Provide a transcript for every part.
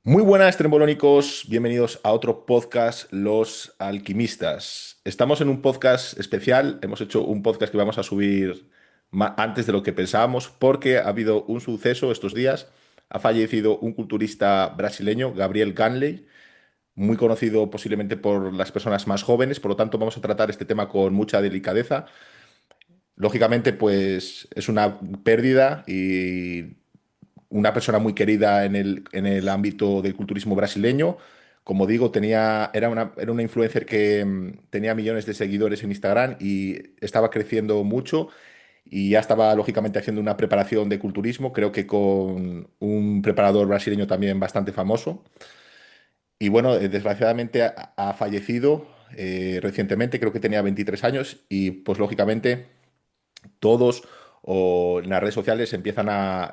Muy buenas, trembolónicos. Bienvenidos a otro podcast, Los Alquimistas. Estamos en un podcast especial. Hemos hecho un podcast que vamos a subir antes de lo que pensábamos porque ha habido un suceso estos días. Ha fallecido un culturista brasileño, Gabriel Ganley, muy conocido posiblemente por las personas más jóvenes. Por lo tanto, vamos a tratar este tema con mucha delicadeza. Lógicamente, pues es una pérdida y una persona muy querida en el ámbito del culturismo brasileño. Como digo, era una influencer que tenía millones de seguidores en Instagram y estaba creciendo mucho y ya estaba lógicamente haciendo una preparación de culturismo, creo que con un preparador brasileño también bastante famoso. Y bueno, desgraciadamente ha fallecido recientemente, creo que tenía 23 años y pues lógicamente todos o en las redes sociales empiezan a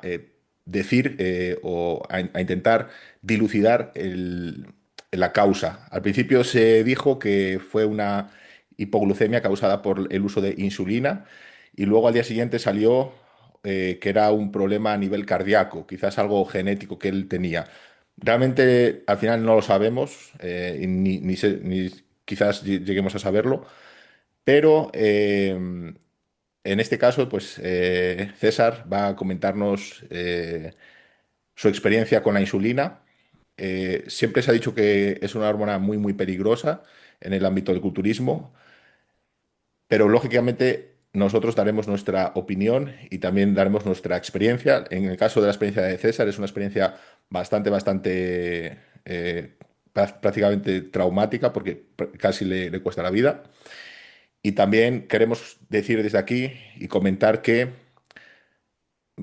decir o a intentar dilucidar la causa. Al principio se dijo que fue una hipoglucemia causada por el uso de insulina y luego al día siguiente salió que era un problema a nivel cardíaco, quizás algo genético que él tenía. Realmente al final no lo sabemos y ni quizás lleguemos a saberlo, pero en este caso, pues César va a comentarnos su experiencia con la insulina. Siempre se ha dicho que es una hormona muy, muy peligrosa en el ámbito del culturismo, pero lógicamente nosotros daremos nuestra opinión y también daremos nuestra experiencia. En el caso de la experiencia de César, es una experiencia bastante, prácticamente traumática porque casi le cuesta la vida. Y también queremos decir desde aquí y comentar que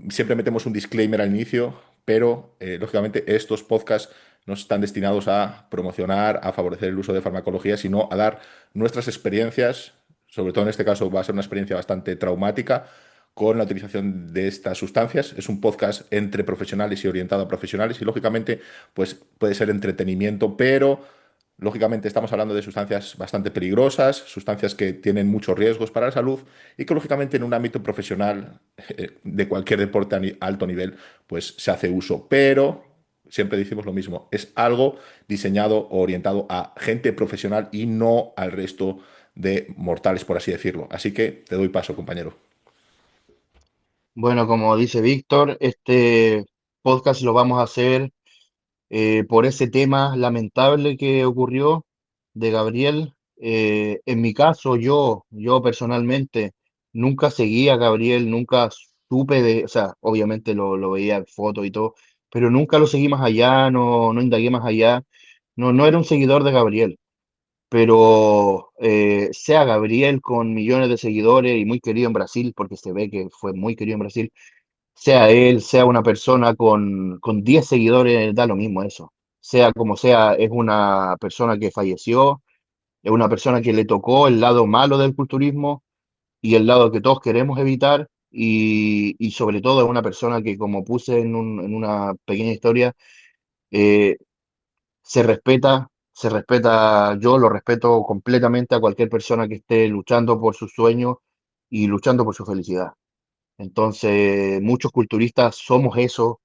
siempre metemos un disclaimer al inicio, pero lógicamente estos podcasts no están destinados a promocionar, a favorecer el uso de farmacología, sino a dar nuestras experiencias, sobre todo en este caso va a ser una experiencia bastante traumática con la utilización de estas sustancias. Es un podcast entre profesionales y orientado a profesionales y lógicamente pues puede ser entretenimiento, pero lógicamente estamos hablando de sustancias bastante peligrosas, sustancias que tienen muchos riesgos para la salud y que lógicamente en un ámbito profesional de cualquier deporte a alto nivel pues se hace uso. Pero siempre decimos lo mismo, es algo diseñado o orientado a gente profesional y no al resto de mortales, por así decirlo. Así que te doy paso, compañero. Bueno, como dice Víctor, este podcast lo vamos a hacer por ese tema lamentable que ocurrió de Gabriel. En mi caso, yo personalmente nunca seguí a Gabriel, nunca supe o sea, obviamente lo veía en fotos y todo, pero nunca lo seguí más allá, no indagué más allá. No era un seguidor de Gabriel, pero sea Gabriel con millones de seguidores y muy querido en Brasil, porque se ve que fue muy querido en Brasil, sea él, sea una persona con 10 seguidores, da lo mismo eso. Sea como sea, es una persona que falleció, es una persona que le tocó el lado malo del culturismo y el lado que todos queremos evitar. Y sobre todo es una persona que, como puse en una pequeña historia, eh, yo lo respeto completamente a cualquier persona que esté luchando por sus sueños y luchando por su felicidad. Entonces, muchos culturistas somos eso,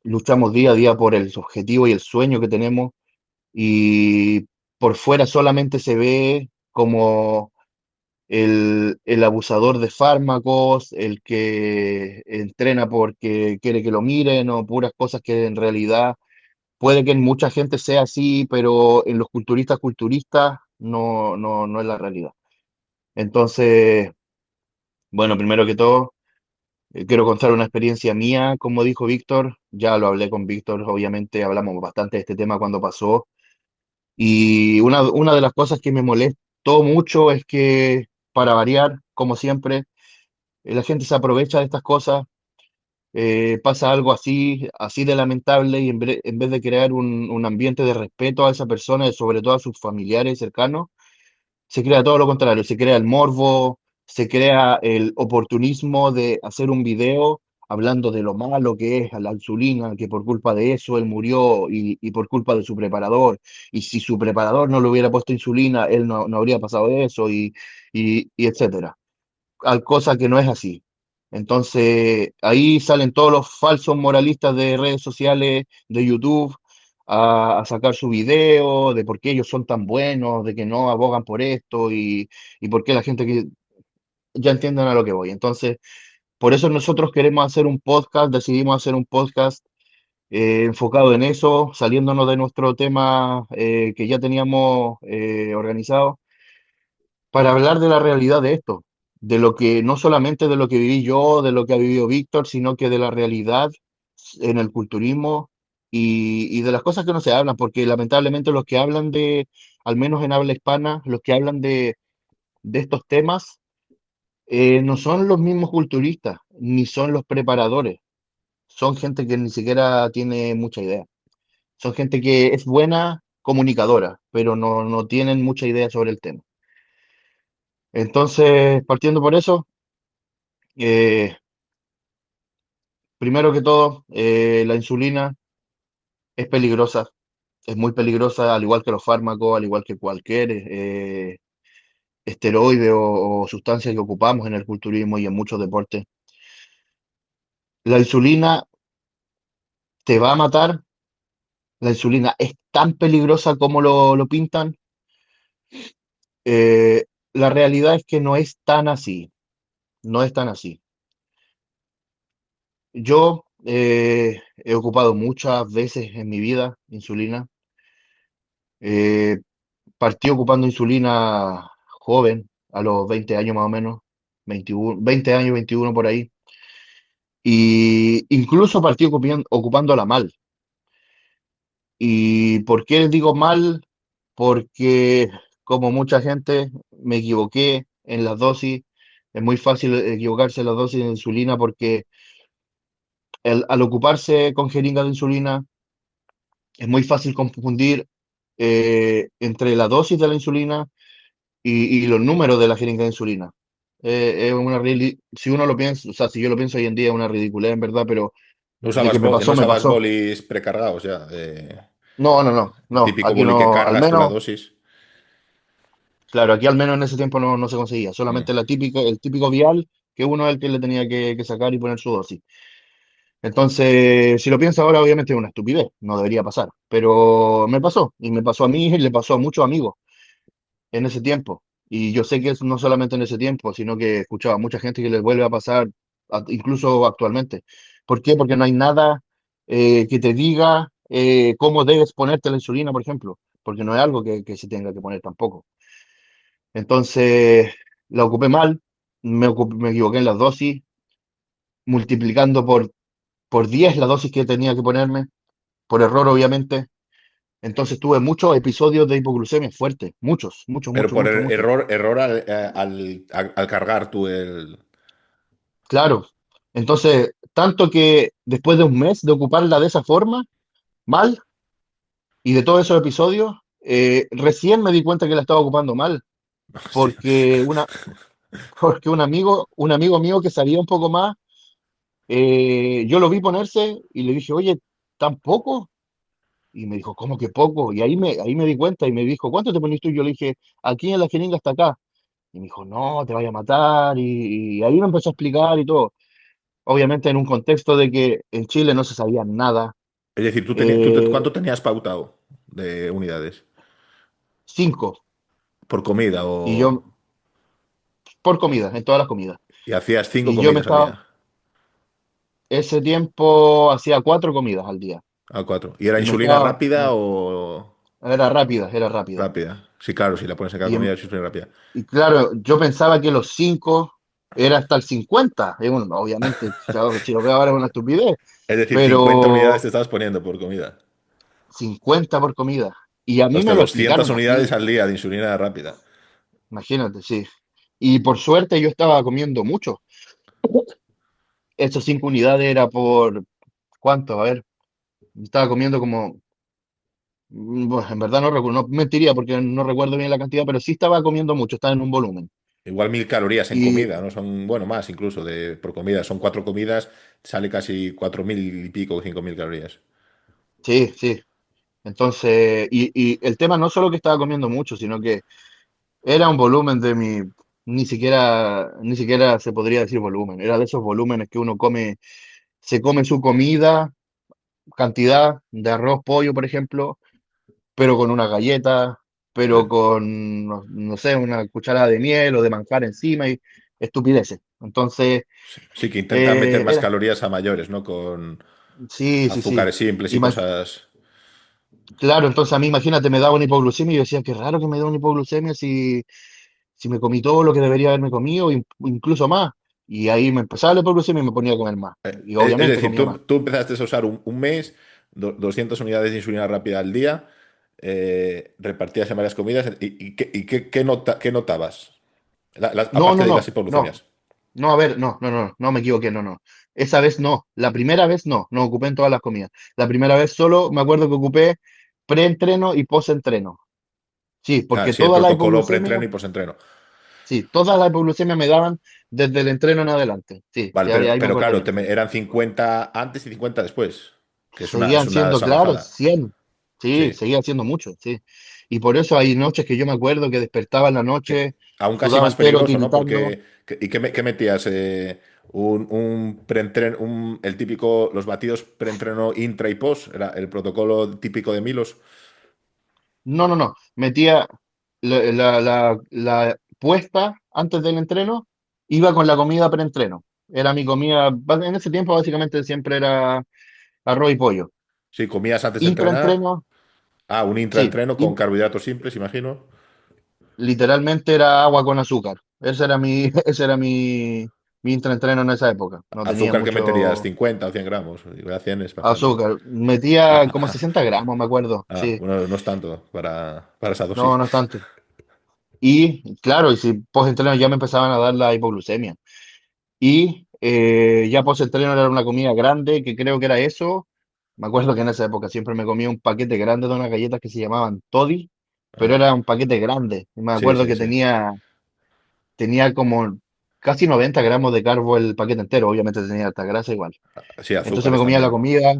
luchamos día a día por el objetivo y el sueño que tenemos y por fuera solamente se ve como el abusador de fármacos, el que entrena porque quiere que lo miren o puras cosas que en realidad puede que en mucha gente sea así, pero en los culturistas no es la realidad. Entonces, bueno, primero que todo, quiero contar una experiencia mía, como dijo Víctor, ya lo hablé con Víctor, obviamente hablamos bastante de este tema cuando pasó, y una de las cosas que me molestó mucho es que, para variar, como siempre, la gente se aprovecha de estas cosas, pasa algo así de lamentable, y en vez de crear un ambiente de respeto a esa persona y sobre todo a sus familiares cercanos, se crea todo lo contrario, se crea el morbo, se crea el oportunismo de hacer un video hablando de lo malo que es la insulina, que por culpa de eso él murió y por culpa de su preparador. Y si su preparador no le hubiera puesto insulina, él no habría pasado eso y etcétera. Cosa que no es así. Entonces, ahí salen todos los falsos moralistas de redes sociales, de YouTube, a sacar su video de por qué ellos son tan buenos, de que no abogan por esto y por qué la gente que ya entienden a lo que voy. Entonces, por eso nosotros queremos hacer un podcast, decidimos hacer un podcast enfocado en eso, saliéndonos de nuestro tema que ya teníamos organizado para hablar de la realidad de esto, de lo que no solamente de lo que viví yo, de lo que ha vivido Víctor, sino que de la realidad en el culturismo y de las cosas que no se hablan, porque lamentablemente los que hablan de, al menos en habla hispana, los que hablan de estos temas, no son los mismos culturistas, ni son los preparadores, son gente que ni siquiera tiene mucha idea, son gente que es buena comunicadora, pero no tienen mucha idea sobre el tema. Entonces, partiendo por eso, Eh, primero que todo, la insulina es peligrosa, es muy peligrosa, al igual que los fármacos, al igual que cualquier esteroide o sustancia que ocupamos en el culturismo y en muchos deportes. La insulina te va a matar, la insulina es tan peligrosa como lo pintan. La realidad es que no es tan así, no es tan así. Yo he ocupado muchas veces en mi vida insulina. Eh, Partí ocupando insulina joven, a los 20 años más o menos, 21, 20 años, 21 por ahí, y incluso partí ocupándola mal. ¿Y por qué digo mal? Porque como mucha gente me equivoqué en las dosis, es muy fácil equivocarse en las dosis de insulina porque al ocuparse con jeringa de insulina es muy fácil confundir entre la dosis de la insulina y los números de la jeringa de insulina. Si uno lo piensa, o sea, si yo lo pienso hoy en día es una ridiculez en verdad, pero No de usabas, que me no pasó, me usabas pasó. bolis precargados ya. No, no, no, El no, típico aquí boli que no, al cargas tú la menos, dosis. claro, aquí al menos en ese tiempo no se conseguía, Mm. solamente la típica, el típico vial que uno es el que le tenía que sacar y poner su dosis. Entonces, si lo pienso ahora, obviamente es una estupidez, no debería pasar, pero me pasó, y me pasó a mí y le pasó a muchos amigos en ese tiempo. Y yo sé que es no solamente en ese tiempo, sino que he escuchado a mucha gente que les vuelve a pasar, incluso actualmente. ¿Por qué? Porque no hay nada que te diga cómo debes ponerte la insulina, por ejemplo, porque no es algo que se tenga que poner tampoco. Entonces, la ocupé mal, me equivoqué en las dosis, multiplicando por 10 la dosis que tenía que ponerme, por error, obviamente. Entonces tuve muchos episodios de hipoglucemia fuertes, muchos, muchos, Pero muchos, por muchos, muchos. error al cargar tú el. Claro. Entonces, tanto que después de un mes de ocuparla de esa forma, mal, y de todos esos episodios, recién me di cuenta que la estaba ocupando mal, Hostia. porque porque un amigo mío que sabía un poco más, yo lo vi ponerse y le dije, oye, ¿tan poco? Y me dijo, ¿cómo que poco? Y ahí me di cuenta y me dijo, ¿cuánto te poniste tú? Y yo le dije, aquí en la jeringa hasta acá. Y me dijo, no, te vaya a matar. Y ahí me empezó a explicar y todo. Obviamente en un contexto de que en Chile no se sabía nada. Es decir, Eh, ¿cuánto tenías pautado de unidades? 5. ¿Por comida Y yo, o...? por comida, en todas las comidas. Y hacías cinco Y yo me comidas al estaba, día. ese tiempo hacía 4 comidas al día. A cuatro. ¿Y era Y me insulina estaba, rápida o era rápida, era rápida. rápida? Sí, claro, si la pones en cada Y, comida es insulina rápida. y claro, yo pensaba que los 5 era hasta el 50. Y bueno, obviamente, si lo veo ahora es una estupidez, Es decir, 50 unidades pero te estabas poniendo por comida. 50 por comida. Y a mí Hasta me lo 200 explicaron unidades así, al día de insulina rápida. imagínate, sí. Y por suerte yo estaba comiendo mucho. Esos 5 unidades era por, ¿cuánto? A ver, estaba comiendo como, bueno, en verdad no recuerdo, no mentiría porque no recuerdo bien la cantidad, pero sí estaba comiendo mucho, estaba en un volumen. Igual 1000 calorías en Y comida, ¿no? Son, bueno, más incluso por comida. Son cuatro comidas, sale casi 4000 y pico, 5000 calorías. sí, sí. Entonces, y el tema no solo que estaba comiendo mucho, sino que era un volumen de mi. ni siquiera se podría decir volumen. Era de esos volúmenes que uno come, se come su comida, cantidad de arroz, pollo, por ejemplo, pero con una galleta, Sí, pero con, no sé, una cucharada de miel o de manjar encima y estupideces. Entonces, sí, sí, que intentan meter más era, calorías a mayores, ¿no? Con sí, sí, sí. azúcares simples y Ima- cosas. claro, entonces a mí, imagínate, me daba una hipoglucemia y yo decía, qué raro que me da una hipoglucemia si me comí todo lo que debería haberme comido, incluso más. Y ahí me empezaba la hipoglucemia y me ponía a comer más. Y Es obviamente decir, comía más. tú empezaste a usar un mes, 200 unidades de insulina rápida al día, repartidas en varias comidas. ¿Qué notabas? No, Aparte no, de las no, no. hipoglucemias. No, a ver, no, me equivoqué, no. Esa vez no. La primera vez no ocupé en todas las comidas. La primera vez solo me acuerdo que ocupé pre-entreno y post-entreno. Sí, Ah, porque sí, el toda la protocolo hipoglucemia, preentreno y postentreno. sí, toda la hipoglucemia me daban desde el entreno en adelante. Sí, Vale, sí, ahí me pero acuerdo claro, bien. eran 50 antes y 50 después, que es Seguían una siendo, claro, salvajada. 100. Sí, Sí. seguía siendo mucho, sí. Y por eso hay noches que yo me acuerdo que despertaba en la noche, Aún casi sudaba más entero, peligroso, ¿no? tiritando. Porque, ¿qué metías? Un preentreno, el típico, los batidos preentreno intra y post, era el protocolo típico de Milos. No. Metía la puesta antes del entreno, iba con la comida preentreno. Era mi comida, en ese tiempo básicamente siempre era arroz y pollo. Sí, comías antes de entrenar. Intraentreno, Ah, un sí, intraentreno con carbohidratos simples, imagino. literalmente era agua con azúcar. Ese era mi, ese era mi intraentreno en esa época. No tenía Azúcar que meterías, mucho 50 o 100 gramos. Igual 100 es bastante. azúcar. Metía como Ah, 60 gramos, me acuerdo. Sí, bueno, no es tanto para esa dosis. no es tanto. Y claro, y si post-entreno ya me empezaban a dar la hipoglucemia. Y ya post-entreno era una comida grande, que creo que era eso. Me acuerdo que en esa época siempre me comía un paquete grande de unas galletas que se llamaban Toddy, pero Ah, era un paquete grande. Y me sí, acuerdo sí, que sí. tenía como casi 90 gramos de carbo el paquete entero, obviamente tenía alta grasa igual. Sí, Entonces me azúcares comía la también. comida,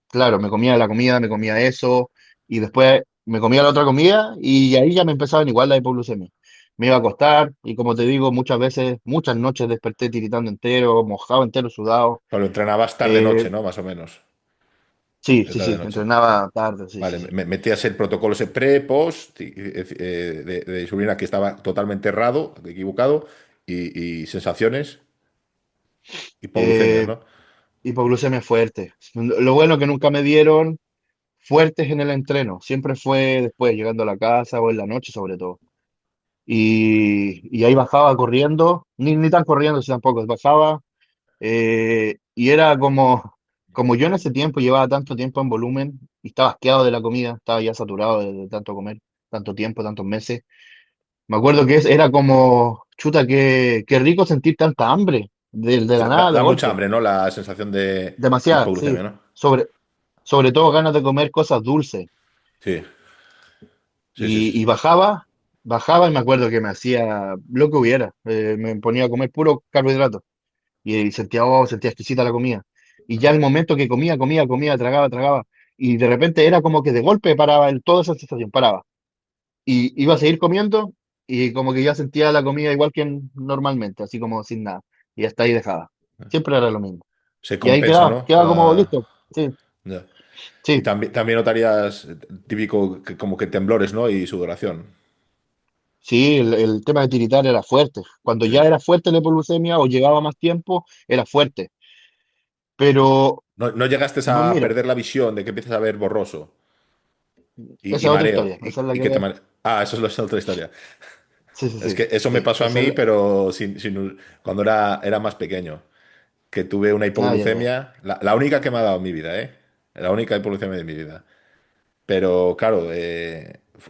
claro, me comía la comida, me comía eso, y después me comía la otra comida y ahí ya me empezaban igual la hipoglucemia. Me iba a acostar y como te digo, muchas veces, muchas noches desperté tiritando entero, mojado entero, sudado. Pero entrenabas tarde-noche, Eh, ¿no? Más o menos. sí, De sí, sí, tarde-noche. entrenaba tarde, sí, Vale, sí, sí. metías el protocolo ese pre-post de insulina que estaba totalmente errado, equivocado, y sensaciones, hipoglucemias, Eh, ¿no? hipoglucemia fuerte. Lo bueno que nunca me dieron fuertes en el entreno, siempre fue después, llegando a la casa o en la noche sobre todo. Y ahí bajaba corriendo, ni tan corriendo, si tampoco, bajaba. Y era como yo en ese tiempo llevaba tanto tiempo en volumen y estaba asqueado de la comida, estaba ya saturado de tanto comer, tanto tiempo, tantos meses. Me acuerdo que era como, chuta, qué rico sentir tanta hambre de la Da, nada, de da mucha golpe. hambre, ¿no? La sensación de Demasiada, hipoglucemia, sí. ¿no? Sobre todo ganas de comer cosas dulces. Sí, sí, sí, sí, Y sí. bajaba y me acuerdo que me hacía lo que hubiera. Me ponía a comer puro carbohidrato. Y sentía exquisita la comida. Y ya el momento que comía, tragaba, y de repente era como que de golpe paraba toda esa sensación, paraba. Y iba a seguir comiendo y como que ya sentía la comida igual que normalmente, así como sin nada. Y hasta ahí dejaba. Siempre era lo mismo. Se Y ahí compensa, ¿no? quedaba como listo. Sí, Ya. Y sí, también notarías típico como que temblores, ¿no? Y sudoración. sí, el tema de tiritar era fuerte. Cuando Sí. ya era fuerte la hipoglucemia o llevaba más tiempo, era fuerte. Pero, No llegaste pues a mira, perder la visión de que empiezas a ver borroso y esa es otra mareo. historia. Esa es la Y que te que... Ah, eso es la otra historia. Sí, sí, Es sí, que eso me sí. pasó a mí, pero cuando era más pequeño. Que tuve una Ah, ya, ya. hipoglucemia, la única que me ha dado en mi vida, ¿eh? La única hipoglucemia de mi vida. Pero claro,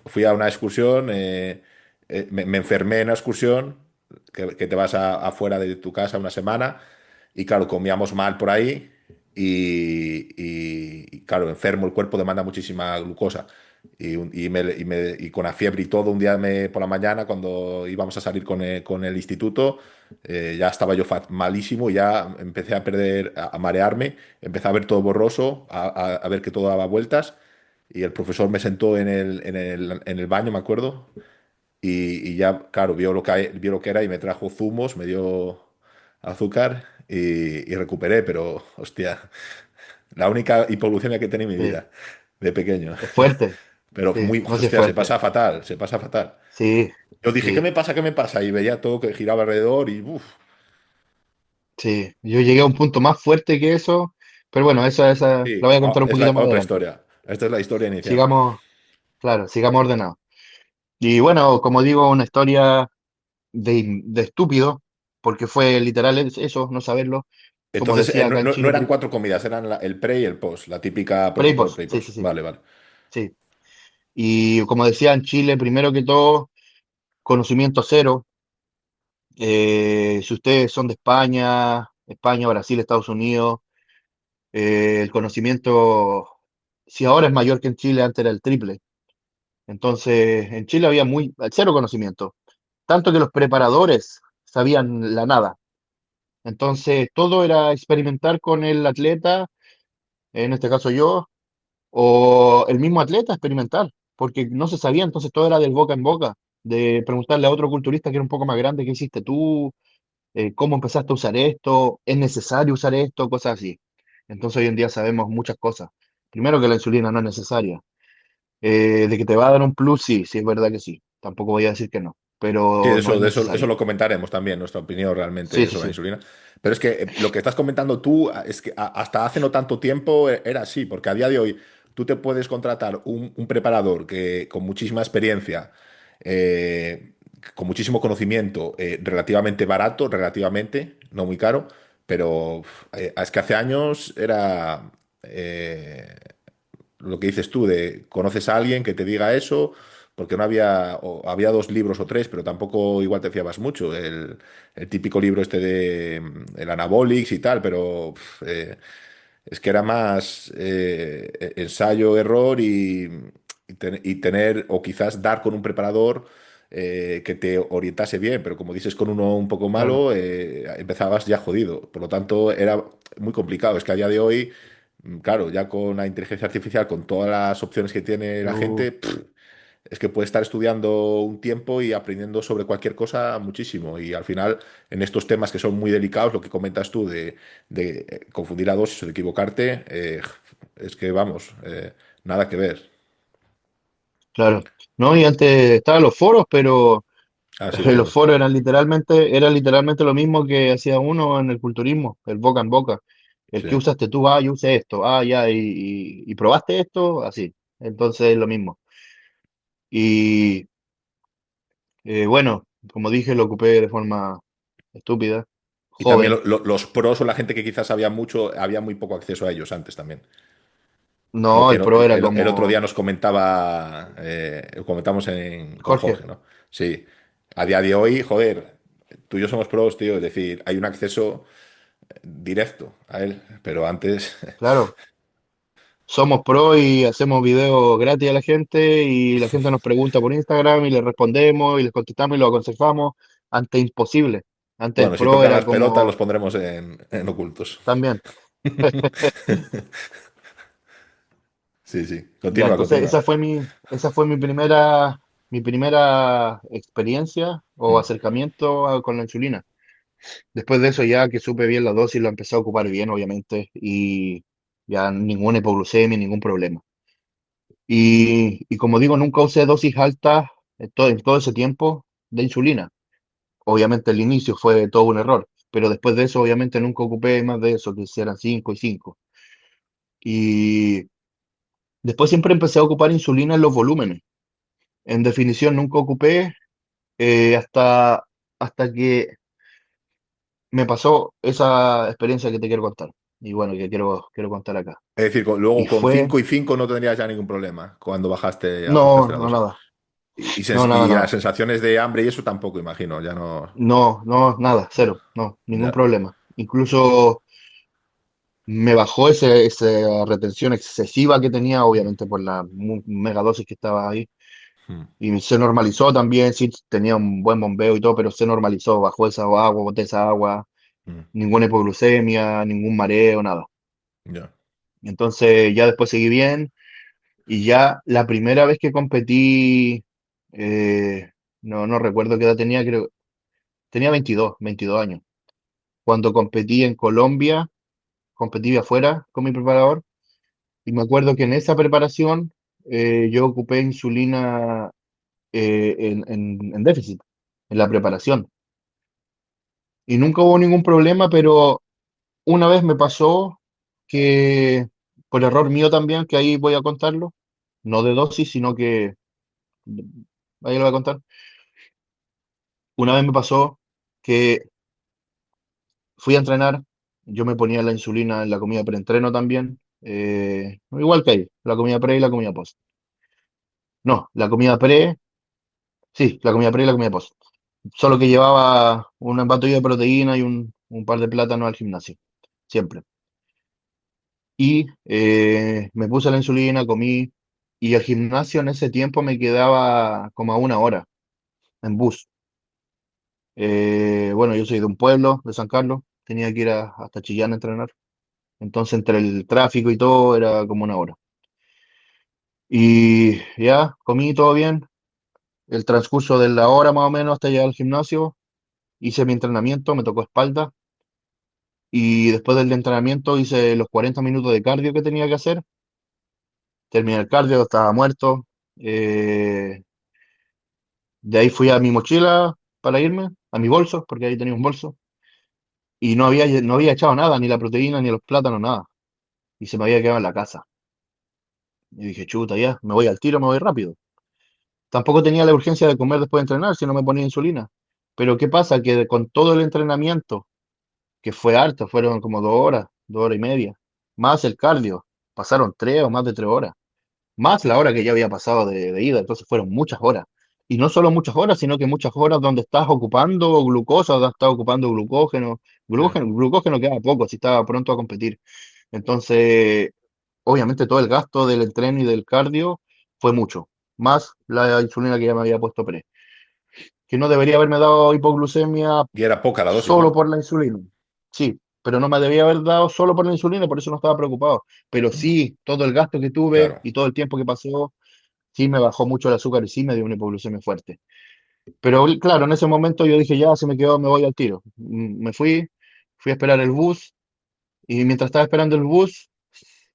fui a una excursión, me enfermé en una excursión, que te vas afuera de tu casa una semana, y claro, comíamos mal por ahí, y claro, enfermo, el cuerpo demanda muchísima glucosa. Y con la fiebre y todo, un día por la mañana, cuando íbamos a salir con el instituto, ya estaba yo malísimo y ya empecé a perder, a marearme, empecé a ver todo borroso, a ver que todo daba vueltas. Y el profesor me sentó en el baño, me acuerdo, y ya, claro, vio lo que era y me trajo zumos, me dio azúcar y recuperé, pero hostia, la única hipoglucemia que he tenido en mi Sí, vida, de pequeño. es fuerte. Pero Sí, muy, no sé, es hostia, se fuerte. pasa fatal, se pasa fatal. Sí, Yo dije, ¿qué sí, me pasa? ¿Qué me pasa? Y veía todo que giraba alrededor y uff. sí. Yo llegué a un punto más fuerte que eso, pero bueno, esa Sí, la voy a contar un es poquito más otra adelante. historia. Esta es la historia inicial. Sigamos, claro, sigamos ordenados. Y bueno, como digo, una historia de estúpido, porque fue literal eso, no saberlo. Como Entonces, decía acá en no Chile, eran cuatro comidas, eran el pre y el post, la típica pre y protocolo post, pre y sí, sí, post. sí, Vale, vale. sí. Y como decía en Chile, primero que todo, conocimiento cero. Si ustedes son de España, España, Brasil, Estados Unidos, el conocimiento, si ahora es mayor que en Chile, antes era el triple. Entonces, en Chile había cero conocimiento, tanto que los preparadores sabían la nada. Entonces, todo era experimentar con el atleta, en este caso yo, o el mismo atleta experimentar, porque no se sabía, entonces todo era del boca en boca, de preguntarle a otro culturista que era un poco más grande, ¿qué hiciste tú? ¿Cómo empezaste a usar esto? ¿Es necesario usar esto? Cosas así. Entonces hoy en día sabemos muchas cosas. Primero que la insulina no es necesaria. De que te va a dar un plus, sí, sí es verdad que sí. Tampoco voy a decir que no, Sí, pero no es eso necesaria. lo comentaremos también, nuestra opinión Sí, realmente sí, sobre la sí. insulina. Pero es que lo que estás comentando tú es que hasta hace no tanto tiempo era así, porque a día de hoy tú te puedes contratar un preparador que con muchísima experiencia, eh, con muchísimo conocimiento, relativamente barato, relativamente, no muy caro, pero es que hace años era lo que dices tú, de conoces a alguien que te diga eso, porque no había, o había dos libros o tres, pero tampoco igual te fiabas mucho. El típico libro este de el Anabolics y tal, pero es que era más ensayo, error y tener, o quizás dar con un preparador que te orientase bien, pero como dices con uno un poco Claro. malo, empezabas ya jodido. Por lo tanto, era muy complicado. Es que a día de hoy, claro, ya con la inteligencia artificial, con todas las opciones que tiene la Uh, gente, es que puede estar estudiando un tiempo y aprendiendo sobre cualquier cosa muchísimo. Y al final, en estos temas que son muy delicados, lo que comentas tú de confundir a dosis o de equivocarte, es que vamos, nada que ver. claro. No, y antes estaban los foros, pero Ah, sí, los los foros. foros eran literalmente lo mismo que hacía uno en el culturismo, el boca en boca. El Sí. que usaste tú, yo usé esto, ya, y probaste esto, así. Entonces es lo mismo. Y bueno, como dije, lo ocupé de forma estúpida, Y también joven. los pros o la gente que quizás sabía mucho, había muy poco acceso a ellos antes también. Lo No, que el pro era el otro día como nos comentaba, comentamos con Jorge, Jorge, ¿no? Sí, a día de hoy, joder, tú y yo somos pros, tío, es decir, hay un acceso directo a él, pero antes, claro. Somos pro y hacemos videos gratis a la gente y la gente nos pregunta por Instagram y le respondemos y les contestamos y lo aconsejamos. Antes imposible. Antes el bueno, si pro tocan era las pelotas los como pondremos en ocultos. también. Sí, sí, Ya, continúa, entonces continúa. esa fue mi primera experiencia o Mm. acercamiento con la insulina. Después de eso, ya que supe bien la dosis, lo empecé a ocupar bien, obviamente, y ya ninguna hipoglucemia, ningún problema. Y como digo, nunca usé dosis altas en todo ese tiempo de insulina. Obviamente el inicio fue todo un error, pero después de eso, obviamente nunca ocupé más de eso, que eran 5 y 5. Y después siempre empecé a ocupar insulina en los volúmenes. En definición, nunca ocupé hasta que me pasó esa experiencia que te quiero contar. Y bueno, que quiero contar acá. Es decir, Y luego con fue, 5 y 5 no tendrías ya ningún problema cuando no, ajustaste la no dosis. nada, no, nada, Y las nada. sensaciones de hambre y eso tampoco, imagino, ya no. No, no, nada, cero, no, ningún Ya. problema. Incluso me bajó esa retención excesiva que tenía, obviamente por la megadosis que estaba ahí. Mm, Y se normalizó también, sí, tenía un buen bombeo y todo, pero se normalizó, bajó esa agua, boté esa agua, mm, ninguna hipoglucemia, ningún mareo, nada. ya. Entonces ya después seguí bien y ya la primera vez que competí, eh, no recuerdo qué edad tenía, creo, tenía 22 años. Cuando competí en Colombia, competí afuera con mi preparador y me acuerdo que en esa preparación yo ocupé insulina en déficit, en la preparación. Y nunca hubo ningún problema, pero una vez me pasó que, por error mío también, que ahí voy a contarlo, no de dosis, sino que, ahí lo voy a contar. Una vez me pasó que fui a entrenar, yo me ponía la insulina en la comida preentreno también, igual que ahí, la comida pre y la comida post. No, la comida pre, sí, la comida pre y la comida post. Solo que llevaba un batido de proteína y un par de plátanos al gimnasio, siempre. Y me puse la insulina, comí, y el gimnasio en ese tiempo me quedaba como a 1 hora en bus. Bueno, yo soy de un pueblo, de San Carlos, tenía que ir hasta Chillán a entrenar. Entonces, entre el tráfico y todo, era como 1 hora. Y ya, comí todo bien. El transcurso de la hora más o menos hasta llegar al gimnasio, hice mi entrenamiento, me tocó espalda. Y después del entrenamiento hice los 40 minutos de cardio que tenía que hacer. Terminé el cardio, estaba muerto. Eh, de ahí fui a mi mochila para irme, a mi bolso, porque ahí tenía un bolso. Y no había echado nada, ni la proteína, ni los plátanos, nada. Y se me había quedado en la casa. Y dije, chuta, ya, me voy al tiro, me voy rápido. Tampoco tenía la urgencia de comer después de entrenar, si no me ponía insulina. Pero ¿qué pasa? Que con todo el entrenamiento, que fue harto, fueron como 2 horas, 2 horas y media, más el cardio, pasaron 3 o más de 3 horas, más la hora que ya había pasado de ida, entonces fueron muchas horas. Y no solo muchas horas, sino que muchas horas donde estás ocupando glucosa, donde estás ocupando glucógeno. Ya. Glucógeno queda poco si estaba pronto a competir. Entonces, obviamente todo el gasto del entreno y del cardio fue mucho, más la insulina que ya me había puesto pre, que no debería haberme dado hipoglucemia Y era poca la dosis, solo ¿no? por la insulina. Sí, pero no me debía haber dado solo por la insulina, por eso no estaba preocupado. Pero sí, todo el gasto que tuve Claro. y todo el tiempo que pasó, sí me bajó mucho el azúcar y sí me dio una hipoglucemia fuerte. Pero claro, en ese momento yo dije, ya, se me quedó, me voy al tiro. Me fui a esperar el bus y mientras estaba esperando el bus,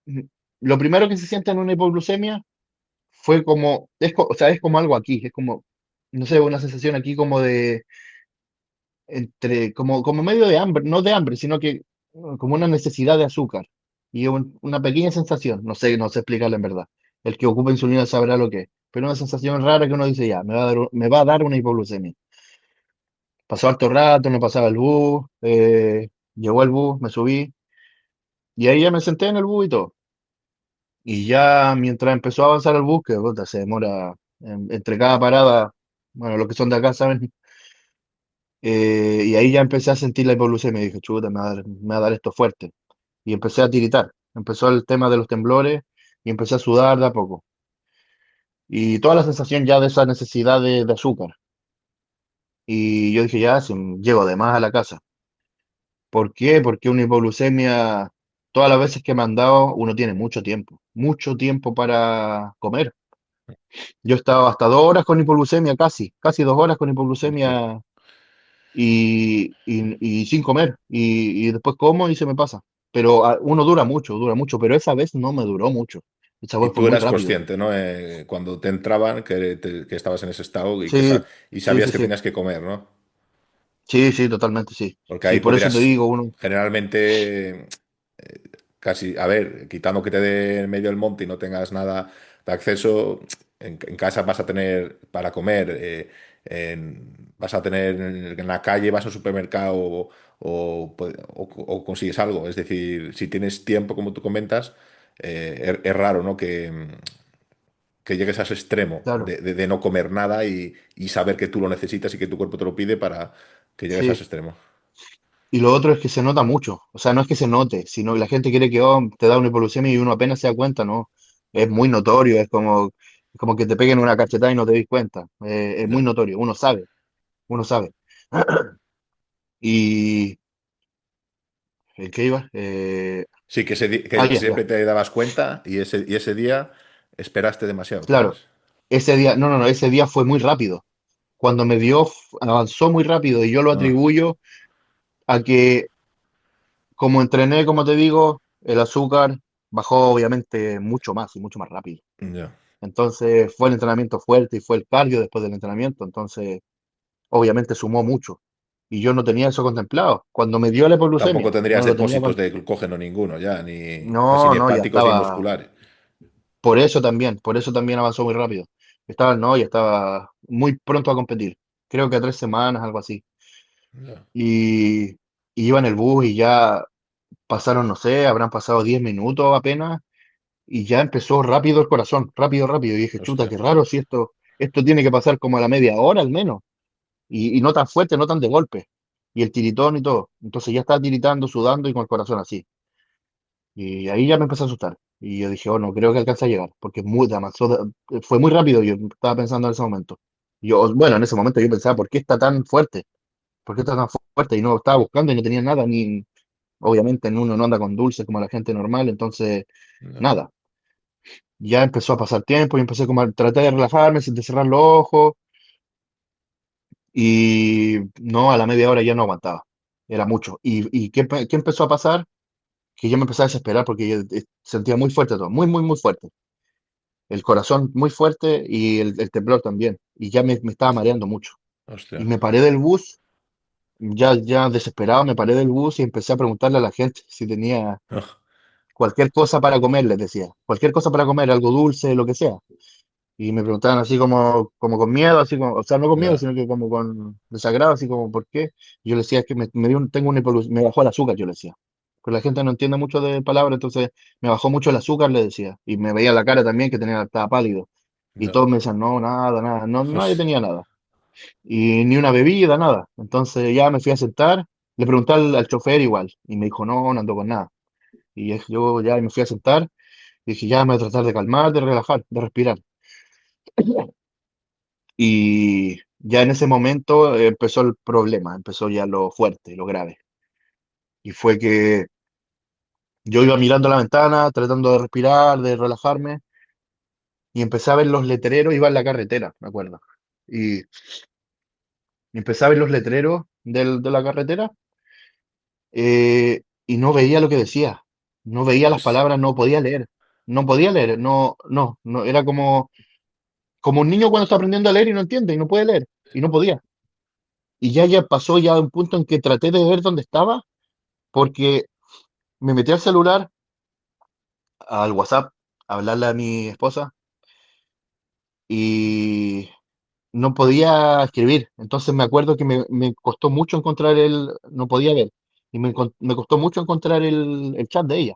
mm, lo primero que se siente en una hipoglucemia fue como, o sea, es como algo aquí, es como, no sé, una sensación aquí como de, como medio de hambre, no de hambre, sino que como una necesidad de azúcar y una pequeña sensación, no sé explicarla en verdad. El que ocupa insulina sabrá lo que es, pero una sensación rara que uno dice ya, me va a dar una hipoglucemia. Pasó harto rato, no pasaba el bus, llegó el bus, me subí y ahí ya me senté en el bus y todo. Y ya mientras empezó a avanzar el bus, que puta, se demora entre cada parada, bueno, los que son de acá saben. Y ahí ya empecé a sentir la hipoglucemia y dije, chuta, me va a dar esto fuerte. Y empecé a tiritar. Empezó el tema de los temblores y empecé a sudar de a poco. Y toda la sensación ya de esa necesidad de azúcar. Y yo dije, ya, si llego de más a la casa. ¿Por qué? Porque una hipoglucemia, todas las veces que me han dado, uno tiene mucho tiempo para comer. Yo he estado hasta 2 horas con hipoglucemia, casi 2 horas con Hostia. hipoglucemia y sin comer. Y después como y se me pasa. Pero uno dura mucho, pero esa vez no me duró mucho. Esa Y vez fue tú muy eras rápido. consciente, ¿no? Cuando te entraban, que estabas en ese estado Sí, y sí, sabías sí, que sí. tenías que comer, ¿no? Sí, sí, totalmente, sí. Porque Sí, ahí por eso te podrías, digo, uno, generalmente, casi, a ver, quitando que te dé en medio del monte y no tengas nada de acceso, en casa vas a tener para comer, vas a tener en la calle, vas al supermercado o consigues algo. Es decir, si tienes tiempo, como tú comentas, es raro, ¿no? Que llegues a ese extremo claro, de no comer nada y saber que tú lo necesitas y que tu cuerpo te lo pide para que llegues a ese sí. extremo. Y lo otro es que se nota mucho. O sea, no es que se note, sino que la gente quiere que te da una hipoglucemia y uno apenas se da cuenta, ¿no? Es muy notorio, es como que te peguen una cachetada y no te des cuenta. Es muy Ya. notorio, uno sabe, uno sabe. ¿Y en qué iba? Sí, que Ya, siempre ya. te dabas cuenta y ese día esperaste demasiado, Claro, ¿sabes? ese día, no, no, no, ese día fue muy rápido. cuando me dio, avanzó muy rápido y yo lo Ah, atribuyo a que como entrené, como te digo, el azúcar bajó obviamente mucho más y mucho más rápido. ya. Entonces fue el entrenamiento fuerte y fue el cardio después del entrenamiento, entonces obviamente sumó mucho. Y yo no tenía eso contemplado. Cuando me dio la Tampoco hipoglucemia, tendrías no lo tenía depósitos de glucógeno ninguno ya, ni casi No, ni no, ya hepáticos ni estaba. musculares. Por eso también avanzó muy rápido. Estaba, no, ya estaba muy pronto a competir. Creo que a 3 semanas, algo así. Ya. Y, y iba en el bus y ya pasaron, no sé, habrán pasado 10 minutos apenas y ya empezó rápido el corazón, rápido, rápido. Y dije, chuta, Hostia. qué raro, si esto tiene que pasar como a la media hora al menos. Y no tan fuerte, no tan de golpe. Y el tiritón y todo. Entonces ya estaba tiritando, sudando y con el corazón así. Y ahí ya me empecé a asustar. Y yo dije, oh, no creo que alcance a llegar, porque fue muy rápido, yo estaba pensando en ese momento. Bueno, en ese momento yo pensaba, ¿por qué está tan fuerte? ¿Por qué está tan fuerte? Y no estaba buscando y no tenía nada, ni obviamente uno no anda con dulces como la gente normal, entonces Ya. nada. Ya empezó a pasar tiempo y empecé como a tratar de relajarme, sin cerrar los ojos, y no, a la media hora ya no aguantaba. Era mucho. ¿Y qué empezó a pasar? Que yo me empecé a desesperar porque yo sentía muy fuerte todo, muy, muy, muy fuerte. El corazón muy fuerte y el temblor también. Y ya me estaba mareando mucho. Y Hostia. me paré del bus, ya desesperado, me paré del bus y empecé a preguntarle a la gente si tenía Ah, cualquier cosa para comer, les decía. Cualquier cosa para comer, algo dulce, lo que sea. Y me preguntaban así como con miedo, así como, o sea, no con miedo, ya. sino que como con desagrado, así como, ¿por qué? Y yo le decía, es que tengo me bajó el azúcar, yo le decía. Pero la gente no entiende mucho de palabras, entonces me bajó mucho el azúcar, le decía. Y me veía la cara también que estaba pálido. Y Ya. todos me decían, no, nada, nada, no, nadie Hostia. tenía nada. Y ni una bebida, nada. Entonces ya me fui a sentar, le pregunté al chofer igual, y me dijo, no, no ando con nada. Y yo ya me fui a sentar, y dije, ya me voy a tratar de calmar, de relajar, de respirar. Y ya en ese momento empezó el problema, empezó ya lo fuerte, lo grave. Y fue que yo iba mirando a la ventana, tratando de respirar, de relajarme, y empecé a ver los letreros, iba en la carretera, me acuerdo. Y empecé a ver los letreros de la carretera y no veía lo que decía, no veía las Hostia. palabras, no podía leer, no, no, no, era como un niño cuando está aprendiendo a leer y no entiende y no puede leer, y no podía. Y ya pasó ya un punto en que traté de ver dónde estaba, porque me metí al celular, al WhatsApp, a hablarle a mi esposa y no podía escribir. Entonces me acuerdo que me costó mucho encontrar no podía ver, y me costó mucho encontrar el chat de ella.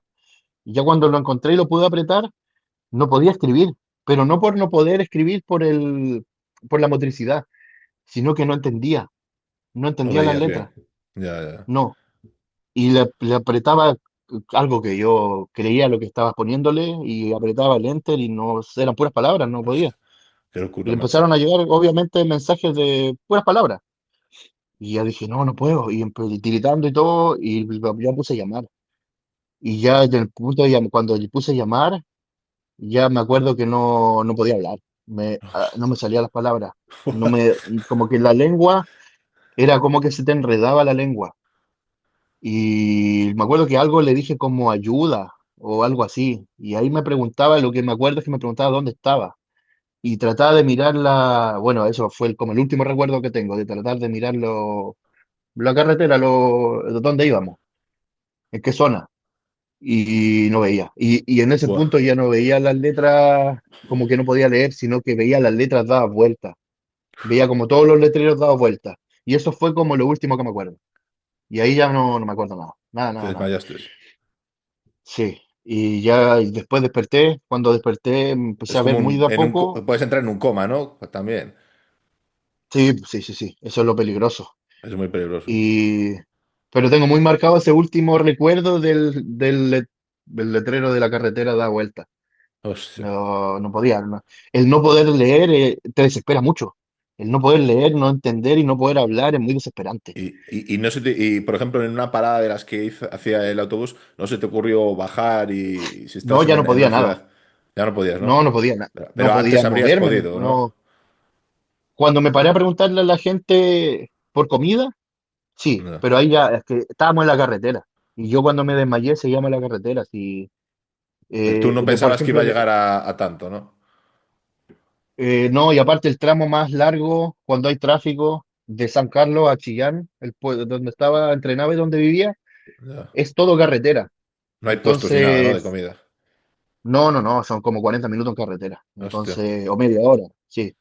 Y ya cuando lo encontré y lo pude apretar, no podía escribir, pero no por no poder escribir por la motricidad, sino que no No entendía las veías bien. letras, Ya, ya. no. Y le apretaba algo que yo creía lo que estaba poniéndole y apretaba el enter y no eran puras palabras, no podía. Hostia. Qué Y locura, le macho. empezaron a llegar, obviamente, mensajes de puras palabras. Y ya dije, no, no puedo. Y tiritando y todo, y ya puse a llamar. Y ya en el punto cuando le puse a llamar, ya me acuerdo que no podía hablar. No me salían las palabras. No me, como que la lengua era como que se te enredaba la lengua. Y me acuerdo que algo le dije como ayuda o algo así. Y ahí me preguntaba, lo que me acuerdo es que me preguntaba dónde estaba. Y trataba de mirarla, bueno, eso fue como el último recuerdo que tengo, de tratar de mirarlo, la carretera, dónde íbamos, en qué zona. Y no veía. Y en ese Buah. punto ya no veía las letras como que no podía leer, sino que veía las letras dadas vueltas. Veía como todos los letreros dados vueltas. Y eso fue como lo último que me acuerdo. Y ahí ya no me acuerdo nada. Nada, Te nada, nada. desmayaste. Sí, y ya y después desperté, cuando desperté empecé Es a como ver muy de a en poco. puedes entrar en un coma, ¿no? También. Sí, sí, sí, sí, eso es lo peligroso. Es muy peligroso. Y, pero tengo muy marcado ese último recuerdo del letrero de la carretera da vuelta. Hostia. No podía. El no poder leer te desespera mucho. El no poder leer, no entender y no poder hablar es muy desesperante. Y no y, por ejemplo, en una parada de las que hacía el autobús, ¿no se te ocurrió bajar y si No, estás ya no en la podía nada. ciudad? Ya no podías, No, ¿no? no podía, Pero no antes podía habrías moverme. podido, ¿no? No. cuando me paré a preguntarle a la gente por comida, sí, No. pero ahí ya es que estábamos en la carretera. Y yo cuando me desmayé seguíamos en la carretera. Sí. Tú no Por pensabas que iba ejemplo, a llegar a tanto, ¿no? no, y aparte el tramo más largo, cuando hay tráfico, de San Carlos a Chillán, donde estaba, entrenaba y donde vivía, Ya. es todo carretera. No hay puestos ni nada, ¿no? De Entonces, comida. no, son como 40 minutos en carretera. Hostia. Entonces, o media hora, sí.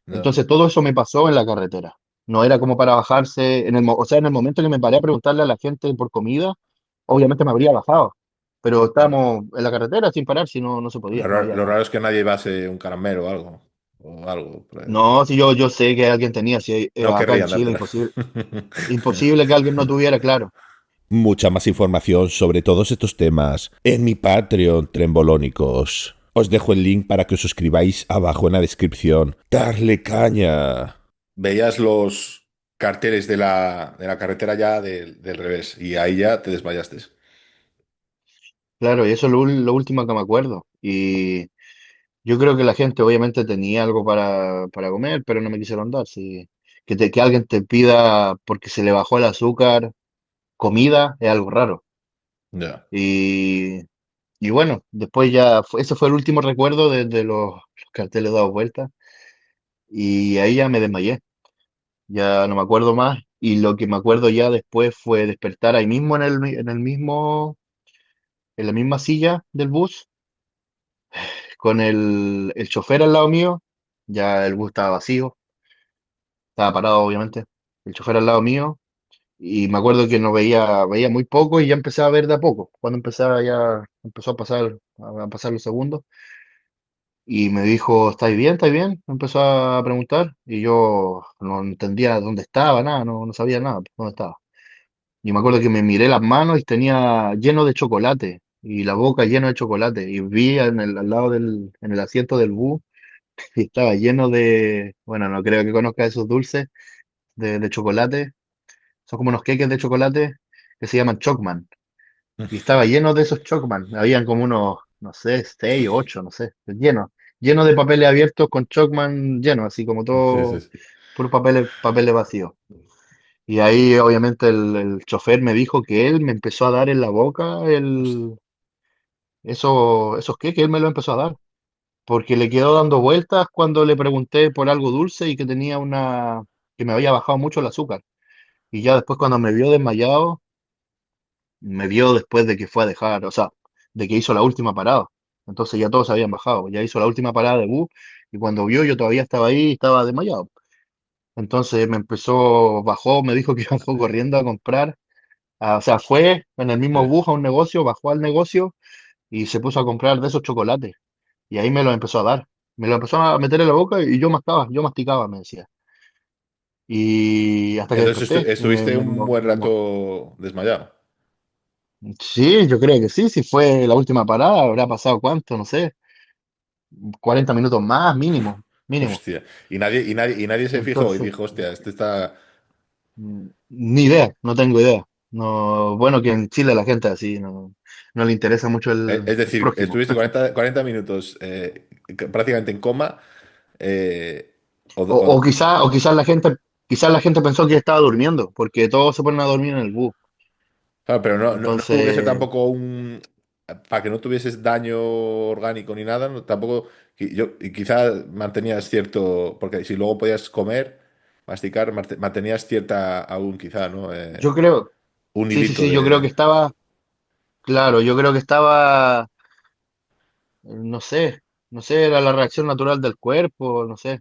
Ya. Entonces, todo eso me pasó en la carretera. No era como para bajarse, o sea, en el momento que me paré a preguntarle a la gente por comida, obviamente me habría bajado. Pero Claro. estábamos en la carretera sin parar, si no, no se podía, no había Lo nada. raro es que nadie llevase un caramelo o algo. O algo. Por ahí. No, si yo sé que alguien tenía, si No acá en querrían Chile, dártela. imposible. Imposible que alguien no tuviera, claro. Mucha más información sobre todos estos temas en mi Patreon, Trembolónicos. Os dejo el link para que os suscribáis abajo en la descripción. ¡Darle caña! Veías los carteles de la carretera ya del revés y ahí ya te desmayaste. Claro, y eso es lo último que me acuerdo. Y yo creo que la gente obviamente tenía algo para comer, pero no me quisieron dar. Sí. Que alguien te pida porque se le bajó el azúcar, comida, es algo raro. Ya. Y, y bueno, después ya, ese fue el último recuerdo de los carteles dados vueltas. Y ahí ya me desmayé. Ya no me acuerdo más. Y lo que me acuerdo ya después fue despertar ahí mismo en la misma silla del bus, con el chofer al lado mío. Ya el bus estaba vacío, estaba parado obviamente. El chofer al lado mío. Y me acuerdo que no veía muy poco y ya empecé a ver de a poco. Cuando empezó a pasar los segundos. Y me dijo, ¿estáis bien? ¿Estáis bien? Me empezó a preguntar. Y yo no entendía dónde estaba, nada, no sabía nada, dónde estaba. Y me acuerdo que me miré las manos y tenía lleno de chocolate y la boca llena de chocolate. Y vi al lado en el asiento del bus y estaba lleno de, bueno, no creo que conozca esos dulces de chocolate. Son como unos queques de chocolate que se llaman Chocman. Y estaba lleno de esos Chocman. Habían como unos, no sé, 6, 8, no sé, lleno de papeles abiertos con Chocman lleno, así como Sí, sí, todo, sí. puros papeles vacíos. Y ahí obviamente el chofer me dijo que él me empezó a dar en la boca Hostia. esos queques, él me lo empezó a dar, porque le quedó dando vueltas cuando le pregunté por algo dulce y que que me había bajado mucho el azúcar. Y ya después cuando me vio desmayado, me vio después de que fue a dejar, o sea, de que hizo la última parada. Entonces ya todos habían bajado, ya hizo la última parada de bus y cuando vio yo todavía estaba ahí y estaba desmayado. Entonces bajó, me dijo que bajó corriendo a comprar. O sea, fue en el mismo Sí. bus a un negocio, bajó al negocio y se puso a comprar de esos chocolates. Y ahí me lo empezó a dar. Me lo empezó a meter en la boca y yo masticaba, me decía. Y hasta que Entonces desperté. estuviste un buen rato desmayado. Sí, yo creo que sí, si fue la última parada, habrá pasado cuánto, no sé, 40 minutos más, mínimo, mínimo. Hostia. Y nadie se fijó y Entonces, dijo, hostia, este está. ni idea, no tengo idea. No, bueno, que en Chile la gente así no le interesa mucho Es el decir, prójimo. estuviste 40 minutos prácticamente en coma. eh, o, O, o- quizás la gente pensó que estaba durmiendo, porque todos se ponen a dormir en el bus. claro, pero no tuvo que ser Entonces, tampoco un. Para que no tuvieses daño orgánico ni nada, tampoco. Y quizá mantenías cierto. Porque si luego podías comer, masticar, mantenías cierta aún, quizá, ¿no? yo creo, Un sí, sí, hilito sí, yo creo que de. estaba, claro, yo creo que estaba, no sé, no sé, era la reacción natural del cuerpo, no sé.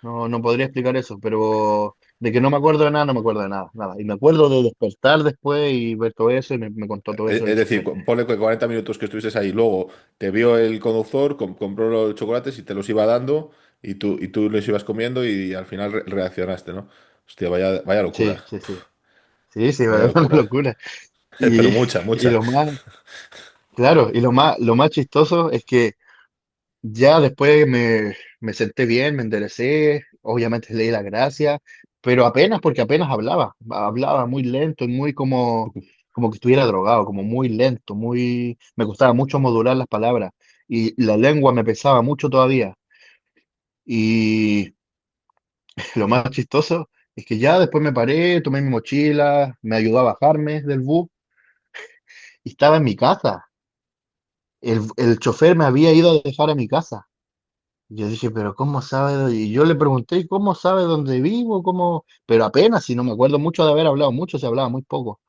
No podría explicar eso, pero de que no me acuerdo de nada, no me acuerdo de nada, nada. Y me acuerdo de despertar después y ver todo eso y me contó todo eso el Es decir, chofer. ponle que 40 minutos que estuvieses ahí, luego te vio el conductor, compró los chocolates y te los iba dando y tú los ibas comiendo y al final reaccionaste, ¿no? Hostia, vaya Sí, locura, sí, sí. Sí, sí, vaya una locura. locura. Pero Y, mucha, y mucha. lo más, claro, y lo más chistoso es que ya después me senté bien, me enderecé, obviamente leí la gracia, pero apenas, porque apenas hablaba muy lento y muy como que estuviera drogado, como muy lento, me costaba mucho modular las palabras y la lengua me pesaba mucho todavía. Y, Lo más chistoso es que ya después me paré, tomé mi mochila, me ayudó a bajarme del bus y estaba en mi casa. El chofer me había ido a dejar a mi casa. Y yo dije, pero ¿cómo sabe? Y yo le pregunté, ¿cómo sabe dónde vivo? ¿Cómo? Pero apenas, si no me acuerdo mucho de haber hablado mucho, se hablaba muy poco.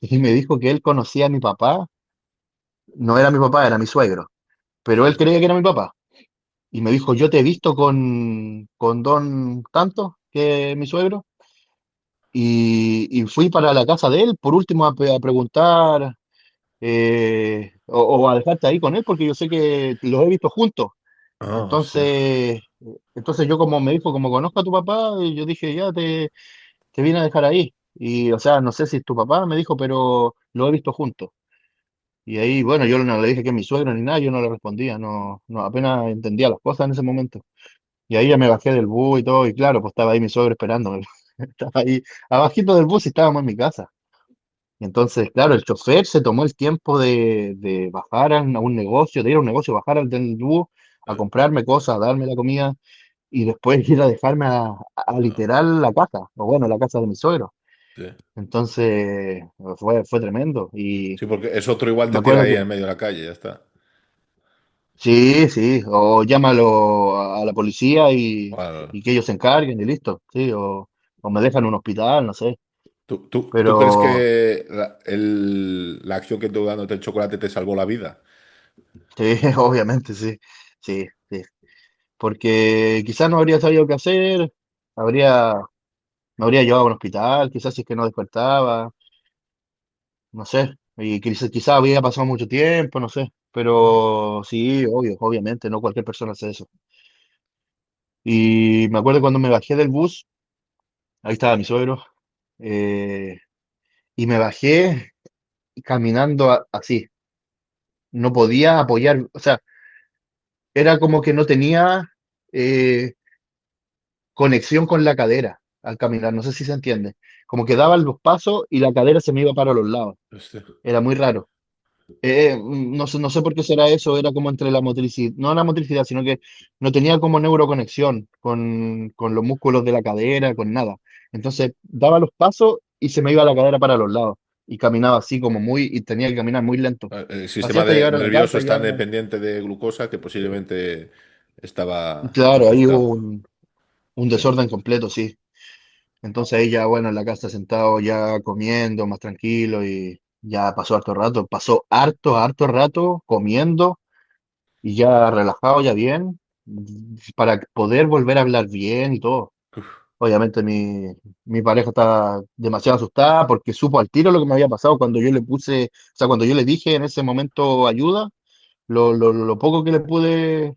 Y me dijo que él conocía a mi papá. No era mi papá, era mi suegro. Pero él Sí. creía que era mi papá. Y me dijo, yo te he visto con don tanto, que es mi suegro. Y fui para la casa de él, por último, a preguntar o a dejarte ahí con él, porque yo sé que los he visto juntos. Ah, hostia. Entonces, entonces yo como me dijo, como conozco a tu papá, y yo dije, ya te vine a dejar ahí. Y, o sea, no sé si es tu papá, me dijo, pero lo he visto juntos. Y ahí, bueno, yo no le dije que es mi suegro ni nada, yo no le respondía, no, no, apenas entendía las cosas en ese momento. Y ahí ya me bajé del bus y todo, y claro, pues estaba ahí mi suegro esperándome. Estaba ahí abajito del bus y estábamos en mi casa. Y entonces, claro, el chofer se tomó el tiempo de bajar a un negocio, de ir a un negocio, bajar al del bus, a Sí, comprarme cosas, a darme la comida y después ir a dejarme a ah, literal la casa, o bueno, la casa de mi suegro. sí. Entonces, fue tremendo. Y Sí, porque es otro igual me te tira acuerdo ahí que, en medio de la calle, ya está. sí, sí, o llámalo a la policía Bueno, y que ellos se encarguen y listo, sí, o me dejan en un hospital, no sé. ¿tú crees Pero que la acción que tú dándote el chocolate te salvó la vida? sí, obviamente, sí, sí, sí. Porque quizás no habría sabido qué hacer, habría, me habría llevado a un hospital, quizás si es que no despertaba, no sé, y quizás había pasado mucho tiempo, no sé, pero sí, obvio, obviamente, no cualquier persona hace eso. Y me acuerdo cuando me bajé del bus, ahí estaba mi suegro, eh, y me bajé caminando así, no podía apoyar, o sea, era como que no tenía eh, conexión con la cadera al caminar, no sé si se entiende, como que daba los pasos y la cadera se me iba para los lados, Hostia. era muy raro. No sé, no sé por qué será eso, era como entre la motricidad, no la motricidad, sino que no tenía como neuroconexión con los músculos de la cadera, con nada. Entonces daba los pasos y se me iba la cadera para los lados y caminaba así como muy, y tenía que caminar muy lento. El Así sistema hasta llegar a la nervioso casa es ya, tan dependiente de glucosa que posiblemente estaba claro, ahí hubo afectado. un Sí. desorden completo, sí. Entonces ahí ya, bueno, en la casa sentado ya comiendo, más tranquilo y ya pasó harto rato comiendo y ya relajado, ya bien, para poder volver a hablar bien y todo. Obviamente mi pareja está demasiado asustada porque supo al tiro lo que me había pasado cuando yo le puse, o sea, cuando yo le dije en ese momento ayuda, lo poco que le pude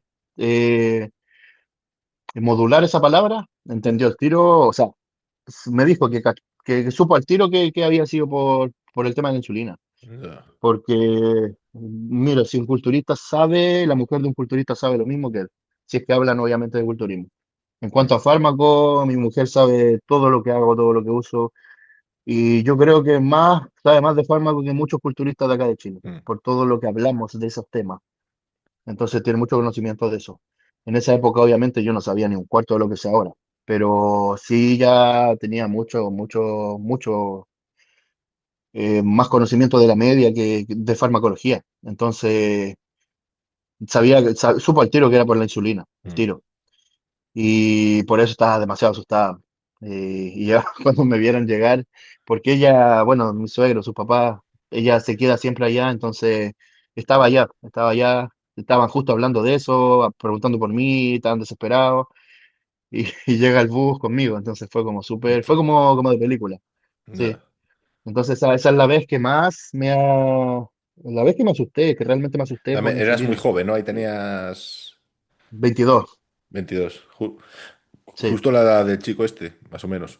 modular esa palabra, entendió el tiro, o sea, me dijo que supo al tiro que había sido por el tema de la insulina. Ya. Porque, mira, si un culturista sabe, la mujer de un culturista sabe lo mismo que él, si es que hablan obviamente de culturismo. En cuanto a fármacos, mi mujer sabe todo lo que hago, todo lo que uso, y yo creo que sabe más de fármacos que muchos culturistas de acá de Chile, Mm. por todo lo que hablamos de esos temas. Entonces tiene mucho conocimiento de eso. En esa época, obviamente, yo no sabía ni un cuarto de lo que sé ahora, pero sí ya tenía mucho más conocimiento de la media que de farmacología. Entonces, supo al tiro que era por la insulina, el Mm. tiro. Y por eso estaba demasiado asustada. Y ya cuando me vieron llegar, porque ella, bueno, mi suegro, su papá, ella se queda siempre allá, entonces estaba allá, estaban justo hablando de eso, preguntando por mí, estaban desesperados, y llega el bus conmigo, entonces fue como súper, fue Hostia. como de película, sí. Ya. Entonces esa es la vez que más la vez que me asusté, que realmente me asusté por la Eras muy insulina. joven, ¿no? Ahí tenías 22, 22. sí, Justo la edad del chico este, más o menos.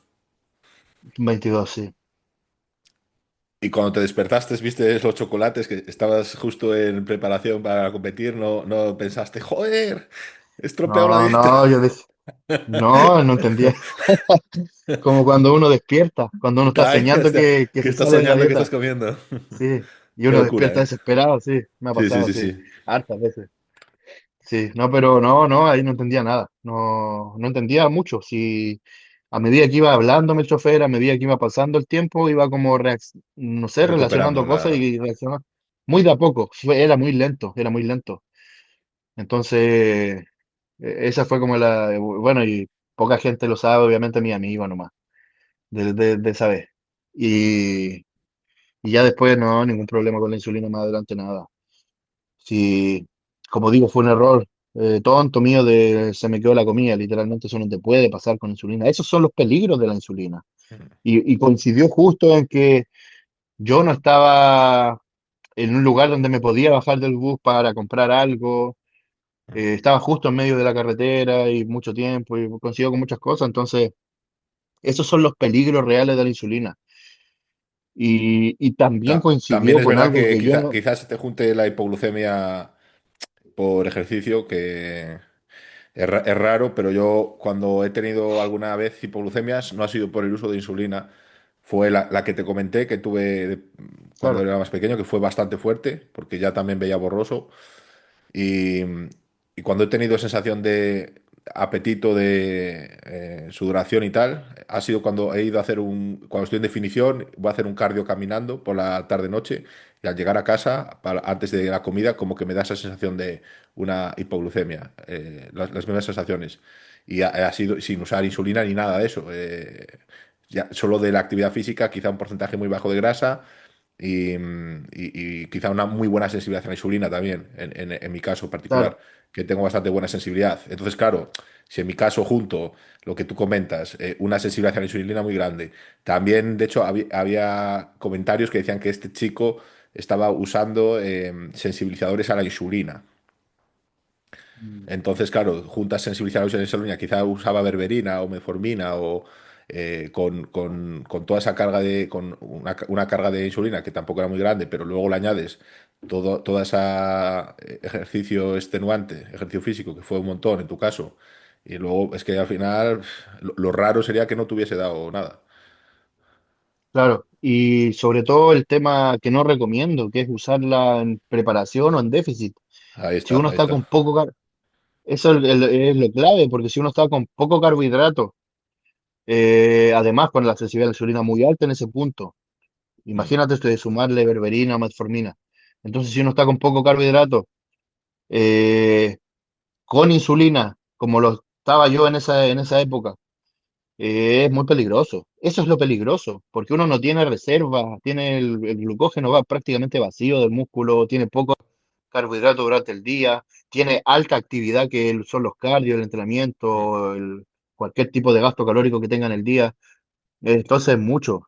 22, sí. Y cuando te despertaste, viste los chocolates, que estabas justo en preparación para competir, no pensaste, joder, he estropeado la No, dieta. no, yo dije, no, no entendía. Como cuando uno despierta, cuando uno está Ay, o soñando sea, que que se estás sale de la soñando que estás dieta, comiendo. sí, y Qué uno locura, despierta ¿eh? desesperado, sí, me ha Sí, sí, pasado, sí, sí, sí. hartas veces, sí, no, pero no, no, ahí no entendía nada, no, no entendía mucho. Si a medida que iba hablándome el chofer, a medida que iba pasando el tiempo, iba como, no sé, Recuperando relacionando cosas la... y reaccionando muy de a poco. Era muy lento, era muy lento. Entonces, esa fue como bueno, y poca gente lo sabe, obviamente mi amigo nomás, de esa vez. Y, y ya después no, ningún problema con la insulina más adelante, nada. Si, como digo, fue un error tonto mío de se me quedó la comida, literalmente eso no te puede pasar con insulina. Esos son los peligros de la insulina. Y coincidió justo en que yo no estaba en un lugar donde me podía bajar del bus para comprar algo, estaba justo en medio de la carretera y mucho tiempo y coincidió con muchas cosas, entonces esos son los peligros reales de la insulina. Y también También coincidió es con verdad algo que que yo no, quizás se te junte la hipoglucemia por ejercicio, que es raro, pero yo cuando he tenido alguna vez hipoglucemias no ha sido por el uso de insulina. Fue la que te comenté que tuve cuando claro, era más pequeño, que fue bastante fuerte, porque ya también veía borroso. Y, y cuando he tenido sensación de apetito, de sudoración y tal, ha sido cuando he ido a hacer cuando estoy en definición, voy a hacer un cardio caminando por la tarde-noche y al llegar a casa, antes de la comida, como que me da esa sensación de una hipoglucemia, las mismas sensaciones. Y ha sido sin usar insulina ni nada de eso. Solo de la actividad física, quizá un porcentaje muy bajo de grasa y quizá una muy buena sensibilidad a la insulina también, en mi caso particular, claro, que tengo bastante buena sensibilidad. Entonces, claro, si en mi caso junto lo que tú comentas, una sensibilidad a la insulina muy grande, también, de hecho, había comentarios que decían que este chico estaba usando sensibilizadores a la insulina. mm, Entonces, claro, juntas sensibilizadores a la insulina, quizá usaba berberina o metformina o con toda esa carga con una carga de insulina que tampoco era muy grande, pero luego le añades toda esa ejercicio extenuante, ejercicio físico, que fue un montón en tu caso, y luego es que al final lo raro sería que no te hubiese dado nada. claro. Y sobre todo el tema que no recomiendo, que es usarla en preparación o en déficit. Ahí Si está, uno ahí está está. con eso es lo clave, porque si uno está con poco carbohidrato, además con la sensibilidad a la insulina muy alta en ese punto, Mm, imagínate esto de sumarle berberina o metformina. Entonces, si uno está con poco carbohidrato, eh, con insulina, como lo estaba yo en esa época, es muy peligroso. Eso es lo peligroso, porque uno no tiene reserva, tiene el glucógeno va prácticamente vacío del músculo, tiene poco carbohidrato durante el día, tiene alta actividad que son los cardios, el mm, entrenamiento, cualquier tipo de gasto calórico que tenga en el día. Entonces es mucho,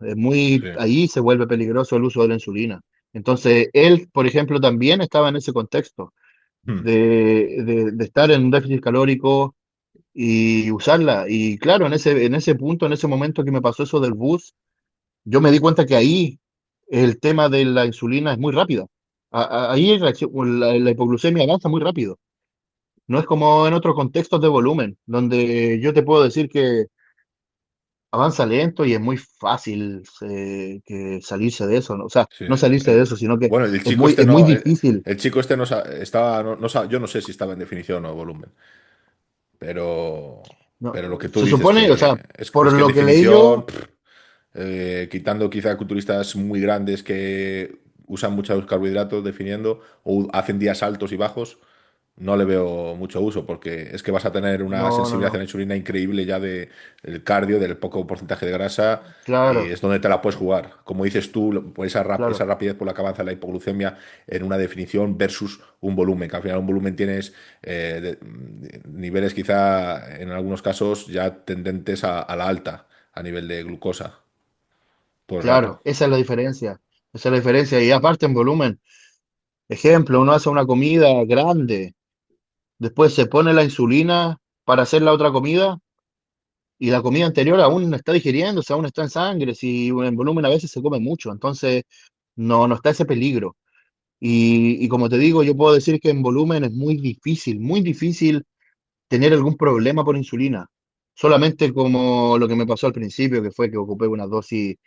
sí. ahí se vuelve peligroso el uso de la insulina. Entonces él, por ejemplo, también estaba en ese contexto Mm, de estar en un déficit calórico y usarla. Y claro, en ese punto, en ese momento que me pasó eso del bus, yo me di cuenta que ahí el tema de la insulina es muy rápida. Ahí la hipoglucemia avanza muy rápido. No es como en otros contextos de volumen, donde yo te puedo decir que avanza lento y es muy fácil que salirse de eso, ¿no? O sea, sí. no salirse de eso, sino que Bueno, el chico este es muy no, difícil. el chico este no estaba, yo no sé si estaba en definición o volumen. Pero, ¿No? pero lo que tú Se dices supone, o sea, que por es que en lo que leí definición, yo, quitando quizá culturistas muy grandes que usan muchos carbohidratos definiendo o hacen días altos y bajos, no le veo mucho uso porque es que vas a tener una no, no, sensibilidad a no. la insulina increíble ya del cardio, del poco porcentaje de grasa y Claro, es donde te la puedes jugar. Como dices tú, por esa claro, rapidez por la que avanza la hipoglucemia en una definición versus un volumen, que al final un volumen tienes niveles quizá en algunos casos ya tendentes a la alta a nivel de glucosa todo el rato. claro, esa es la diferencia. Esa es la diferencia. Y aparte en volumen, ejemplo, uno hace una comida grande, después se pone la insulina para hacer la otra comida y la comida anterior aún no está digiriéndose, aún está en sangre, si en volumen a veces se come mucho, entonces no está ese peligro. Y como te digo, yo puedo decir que en volumen es muy difícil tener algún problema por insulina. Solamente como lo que me pasó al principio, que fue que ocupé unas dosis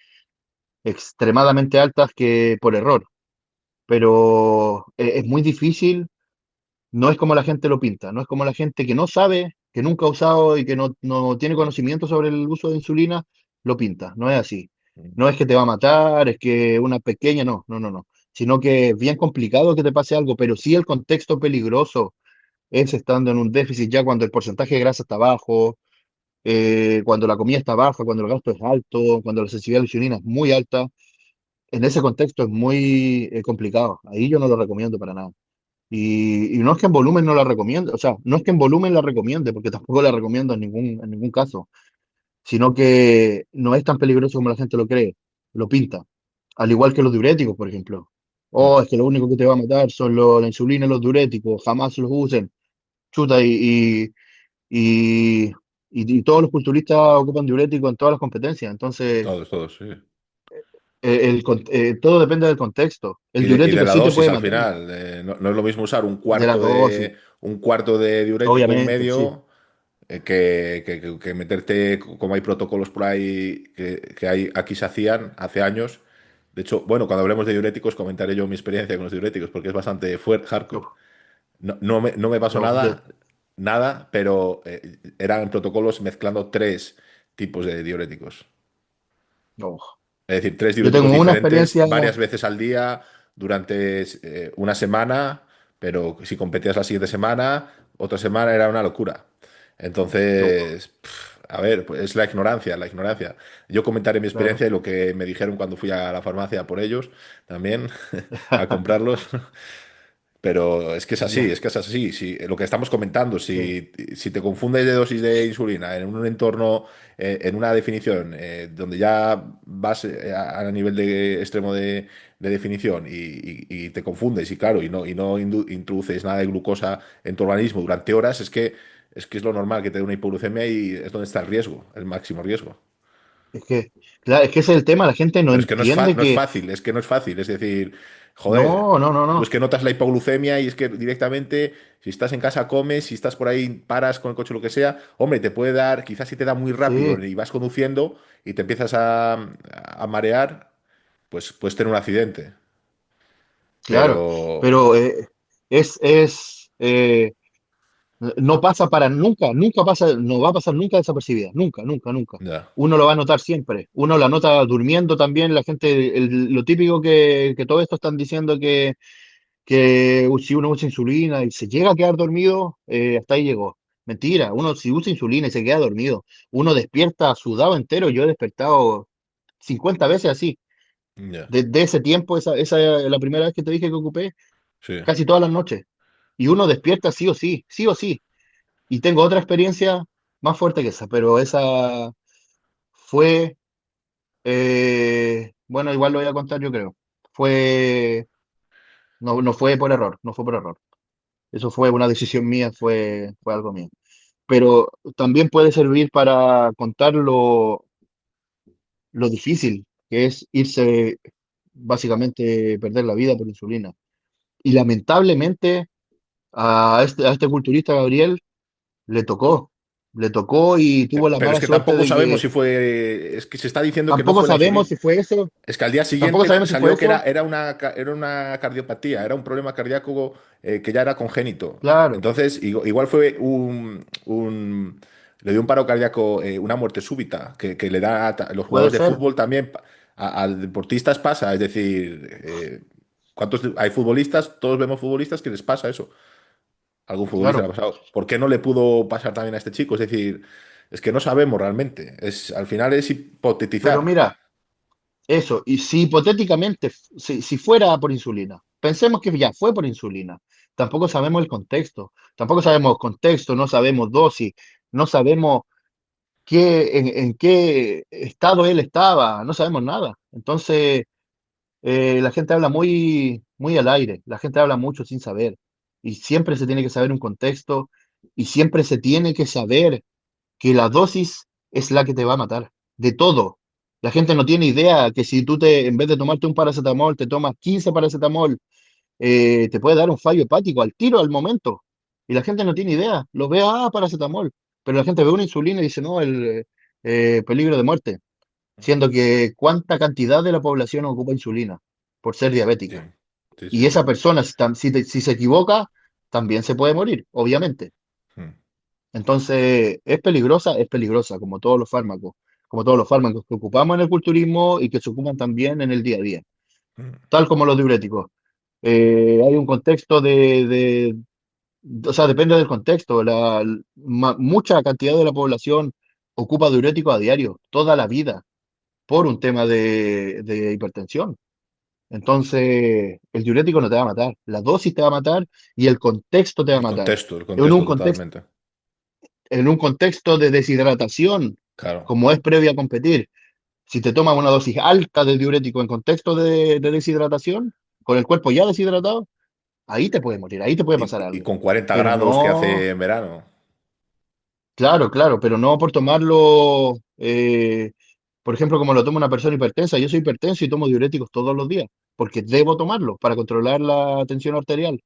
extremadamente altas que por error. Pero es muy difícil no es como la gente lo pinta, no es como la gente que no sabe, que nunca ha usado y que no tiene conocimiento sobre el uso de insulina, lo pinta. No es así. No es que te va a matar, es que una pequeña, no. Sino que es bien complicado que te pase algo, pero sí el contexto peligroso es estando en un déficit ya cuando el porcentaje de grasa está bajo, cuando la comida está baja, cuando el gasto es alto, cuando la sensibilidad a la insulina es muy alta. En ese contexto es muy complicado. Ahí yo no lo recomiendo para nada. Y no es que en volumen no la recomiende, o sea, no es que en volumen la recomiende, porque tampoco la recomiendo en ningún caso, sino que no es tan peligroso como la gente lo cree, lo pinta. Al igual que los diuréticos, por ejemplo. Mm. Oh, es que lo único que te va a matar son la insulina y los diuréticos, jamás los usen. Chuta, y, y todos los culturistas ocupan diuréticos en todas las competencias. Entonces, Todos, sí. todo depende del contexto. El Y de diurético la sí te dosis puede al matar, final. No es lo mismo usar de la dosis, un cuarto de diurético, un obviamente, sí. medio, que meterte, como hay protocolos por ahí que hay, aquí se hacían hace años. De hecho, bueno, cuando hablemos de diuréticos, comentaré yo mi experiencia con los diuréticos, porque es bastante fuerte, hardcore. Uf, No me pasó no, nada, pero eran protocolos mezclando tres tipos de diuréticos. no. Es decir, tres Yo diuréticos tengo una diferentes experiencia, varias veces al día durante una semana, pero si competías la siguiente semana, otra semana era una locura. no, Entonces, a ver, pues es la ignorancia, la ignorancia. Yo comentaré mi claro. experiencia y lo que me dijeron cuando fui a la farmacia por ellos también, a comprarlos. Pero es que es así, Ya, es que es así. Si, lo que estamos comentando, sí, si te confundes de dosis de insulina en un entorno, en una definición donde ya vas a nivel de extremo de definición y te confundes y claro, y no introduces nada de glucosa en tu organismo durante horas, es que es lo normal que te dé una hipoglucemia y es donde está el riesgo, el máximo riesgo. es que, claro, es que ese es el tema, la gente no Pero es que entiende no es que, fácil, es que no es fácil. Es decir, joder, tú es no, que notas la hipoglucemia y es que directamente, si estás en casa, comes, si estás por ahí, paras con el coche o lo que sea, hombre, te puede dar, quizás si te da muy sí, rápido y vas conduciendo y te empiezas a marear, pues puedes tener un accidente. claro, Pero, pero es, no pasa para nunca, nunca pasa, no va a pasar nunca desapercibida, nunca. ya, Uno lo va a notar siempre. Uno la nota durmiendo también, la gente, lo típico que todo esto están diciendo que si uno usa insulina y se llega a quedar dormido, hasta ahí llegó. Mentira, uno si usa insulina y se queda dormido, uno despierta sudado entero. Yo he despertado 50 veces así. ya, Desde ese tiempo, esa es la primera vez que te dije que ocupé, sí. casi todas las noches. Y uno despierta sí o sí, sí o sí. Y tengo otra experiencia más fuerte que esa, pero esa fue, bueno, igual lo voy a contar yo creo. Fue, no fue por error, no fue por error. Eso fue una decisión mía, fue algo mío. Pero también puede servir para contar lo difícil que es irse, básicamente, perder la vida por insulina. Y lamentablemente a este culturista Gabriel le tocó, le tocó y tuvo la Pero es mala que suerte tampoco de sabemos que si fue, es que se está diciendo que no tampoco fue la sabemos insulina. si fue eso, Es que al día tampoco siguiente sabemos si fue salió que eso, era una cardiopatía, era un problema cardíaco que ya era congénito. claro, Entonces, igual fue le dio un paro cardíaco, una muerte súbita, que le da a los puede jugadores de ser, fútbol también, a deportistas pasa. Es decir, ¿cuántos hay futbolistas? Todos vemos futbolistas que les pasa eso. Algún futbolista le ha claro. pasado. ¿Por qué no le pudo pasar también a este chico? Es decir, es que no sabemos realmente. Al final es Pero hipotetizar. mira, eso, y si hipotéticamente, si fuera por insulina, pensemos que ya fue por insulina, tampoco sabemos el contexto, tampoco sabemos contexto, no sabemos dosis, no sabemos en qué estado él estaba, no sabemos nada. Entonces, la gente habla muy al aire, la gente habla mucho sin saber, y siempre se tiene que saber un contexto, y siempre se tiene que saber que la dosis es la que te va a matar, de todo. La gente no tiene idea que si en vez de tomarte un paracetamol, te tomas 15 paracetamol, te puede dar un fallo hepático al tiro, al momento. Y la gente no tiene idea. Lo ve, paracetamol. Pero la gente ve una insulina y dice, no, el peligro de muerte. Siendo que cuánta cantidad de la población ocupa insulina por ser Sí, diabética. sí, Y sí. esa persona, si se equivoca, también se puede morir, obviamente. Mm, Entonces, es peligrosa, como todos los fármacos que ocupamos en el culturismo y que se ocupan también en el día a día, mm. tal como los diuréticos. Hay un contexto o sea, depende del contexto. Mucha cantidad de la población ocupa diuréticos a diario, toda la vida, por un tema de hipertensión. Entonces, el diurético no te va a matar, la dosis te va a matar y el contexto te va a matar. El En un contexto contexto, totalmente. en un contexto de deshidratación, Claro. como es previo a competir, si te tomas una dosis alta de diurético en contexto de deshidratación, con el cuerpo ya deshidratado, ahí te puede morir, ahí te puede pasar Y algo. con 40 Pero grados que no, hace en verano. claro, claro, pero no por tomarlo, por ejemplo, como lo toma una persona hipertensa. Yo soy hipertenso y tomo diuréticos todos los días, porque debo tomarlos para controlar la tensión arterial,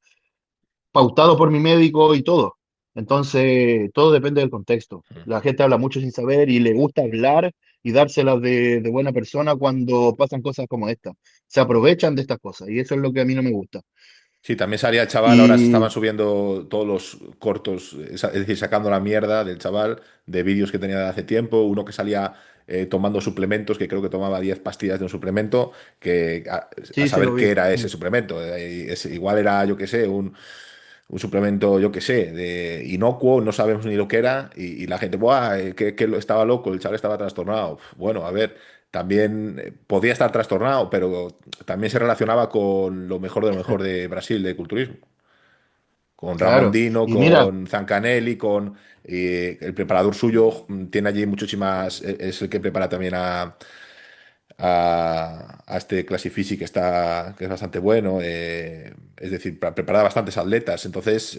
pautado por mi médico y todo. Entonces, todo depende del contexto. Mm. La gente habla mucho sin saber y le gusta hablar y dárselas de buena persona cuando pasan cosas como esta. Se aprovechan de estas cosas y eso es lo que a mí no me gusta. Sí, también salía el chaval, ahora se estaban Y subiendo todos los cortos, es decir, sacando la mierda del chaval de vídeos que tenía de hace tiempo, uno que salía tomando suplementos, que creo que tomaba 10 pastillas de un suplemento, que a sí, sí lo saber qué vi. era ese Mm, suplemento. Igual era, yo qué sé, un suplemento, yo qué sé, de inocuo, no sabemos ni lo que era, y la gente, ¡buah! Estaba loco, el chaval estaba trastornado. Bueno, a ver, también podía estar trastornado, pero también se relacionaba con lo mejor de lo mejor de Brasil, de culturismo. Con claro. Ramondino, Y mira, con Zancanelli, con el preparador suyo, tiene allí muchísimas, es el que prepara también a este Classifisi que es bastante bueno, es decir, prepara bastantes atletas, entonces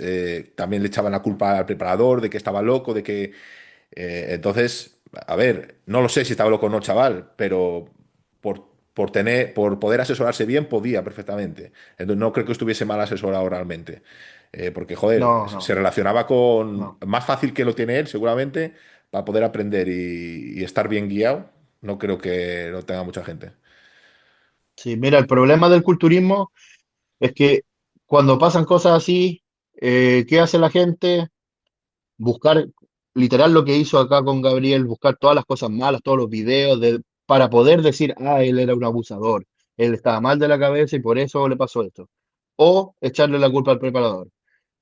también le echaban la culpa al preparador de que estaba loco, de que entonces, a ver, no lo sé si estaba loco o no, chaval, pero por poder asesorarse bien podía perfectamente. Entonces no creo que estuviese mal asesorado realmente. Porque, joder, no, se no, relacionaba con... no. Más fácil que lo tiene él, seguramente, para poder aprender y estar bien guiado. No creo que lo tenga mucha gente. Sí, mira, el problema del culturismo es que cuando pasan cosas así, ¿qué hace la gente? Buscar literal lo que hizo acá con Gabriel, buscar todas las cosas malas, todos los videos para poder decir, ah, él era un abusador, él estaba mal de la cabeza y por eso le pasó esto. O echarle la culpa al preparador.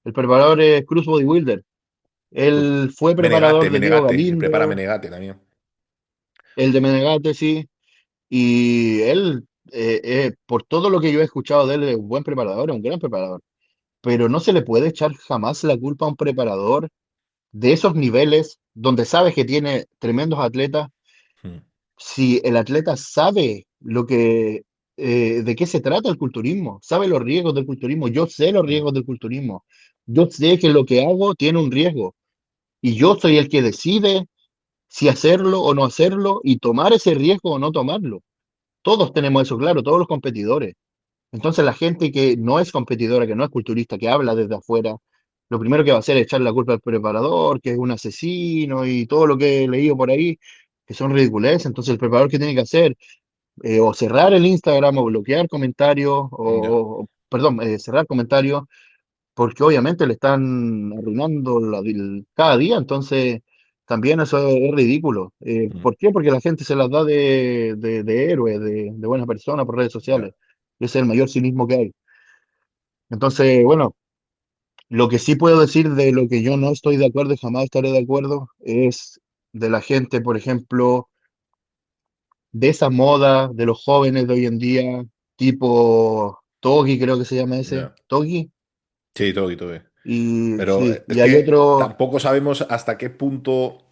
El preparador es Cruz Bodybuilder. Él fue preparador de Diego Menegate, prepara Galindo, Menegate también. el de Menegate, sí. Y él, por todo lo que yo he escuchado de él, es un buen preparador, es un gran preparador. Pero no se le puede echar jamás la culpa a un preparador de esos niveles donde sabes que tiene tremendos atletas. Mm, Si el atleta sabe de qué se trata el culturismo, sabe los riesgos del culturismo, yo sé los mm, riesgos del culturismo, yo sé que lo que hago tiene un riesgo y yo soy el que decide si hacerlo o no hacerlo y tomar ese riesgo o no tomarlo. Todos tenemos eso claro, todos los competidores. Entonces la gente que no es competidora, que no es culturista, que habla desde afuera, lo primero que va a hacer es echar la culpa al preparador, que es un asesino y todo lo que he leído por ahí, que son ridiculeces. Entonces el preparador que tiene que hacer, o cerrar el Instagram o bloquear comentarios, ya, perdón, cerrar comentarios, porque obviamente le están arruinando cada día. Entonces también eso es ridículo. mm, ¿Por qué? Porque la gente se las da de héroe, de buena persona por redes ya, sociales. Ese es el mayor cinismo que hay. Entonces, bueno, lo que sí puedo decir de lo que yo no estoy de acuerdo y jamás estaré de acuerdo es de la gente, por ejemplo, de esa moda de los jóvenes de hoy en día, tipo Togi, creo que se llama ese, ya. Togi, Sí, todo y todo. y Pero sí, es y hay que otro, tampoco sabemos hasta qué punto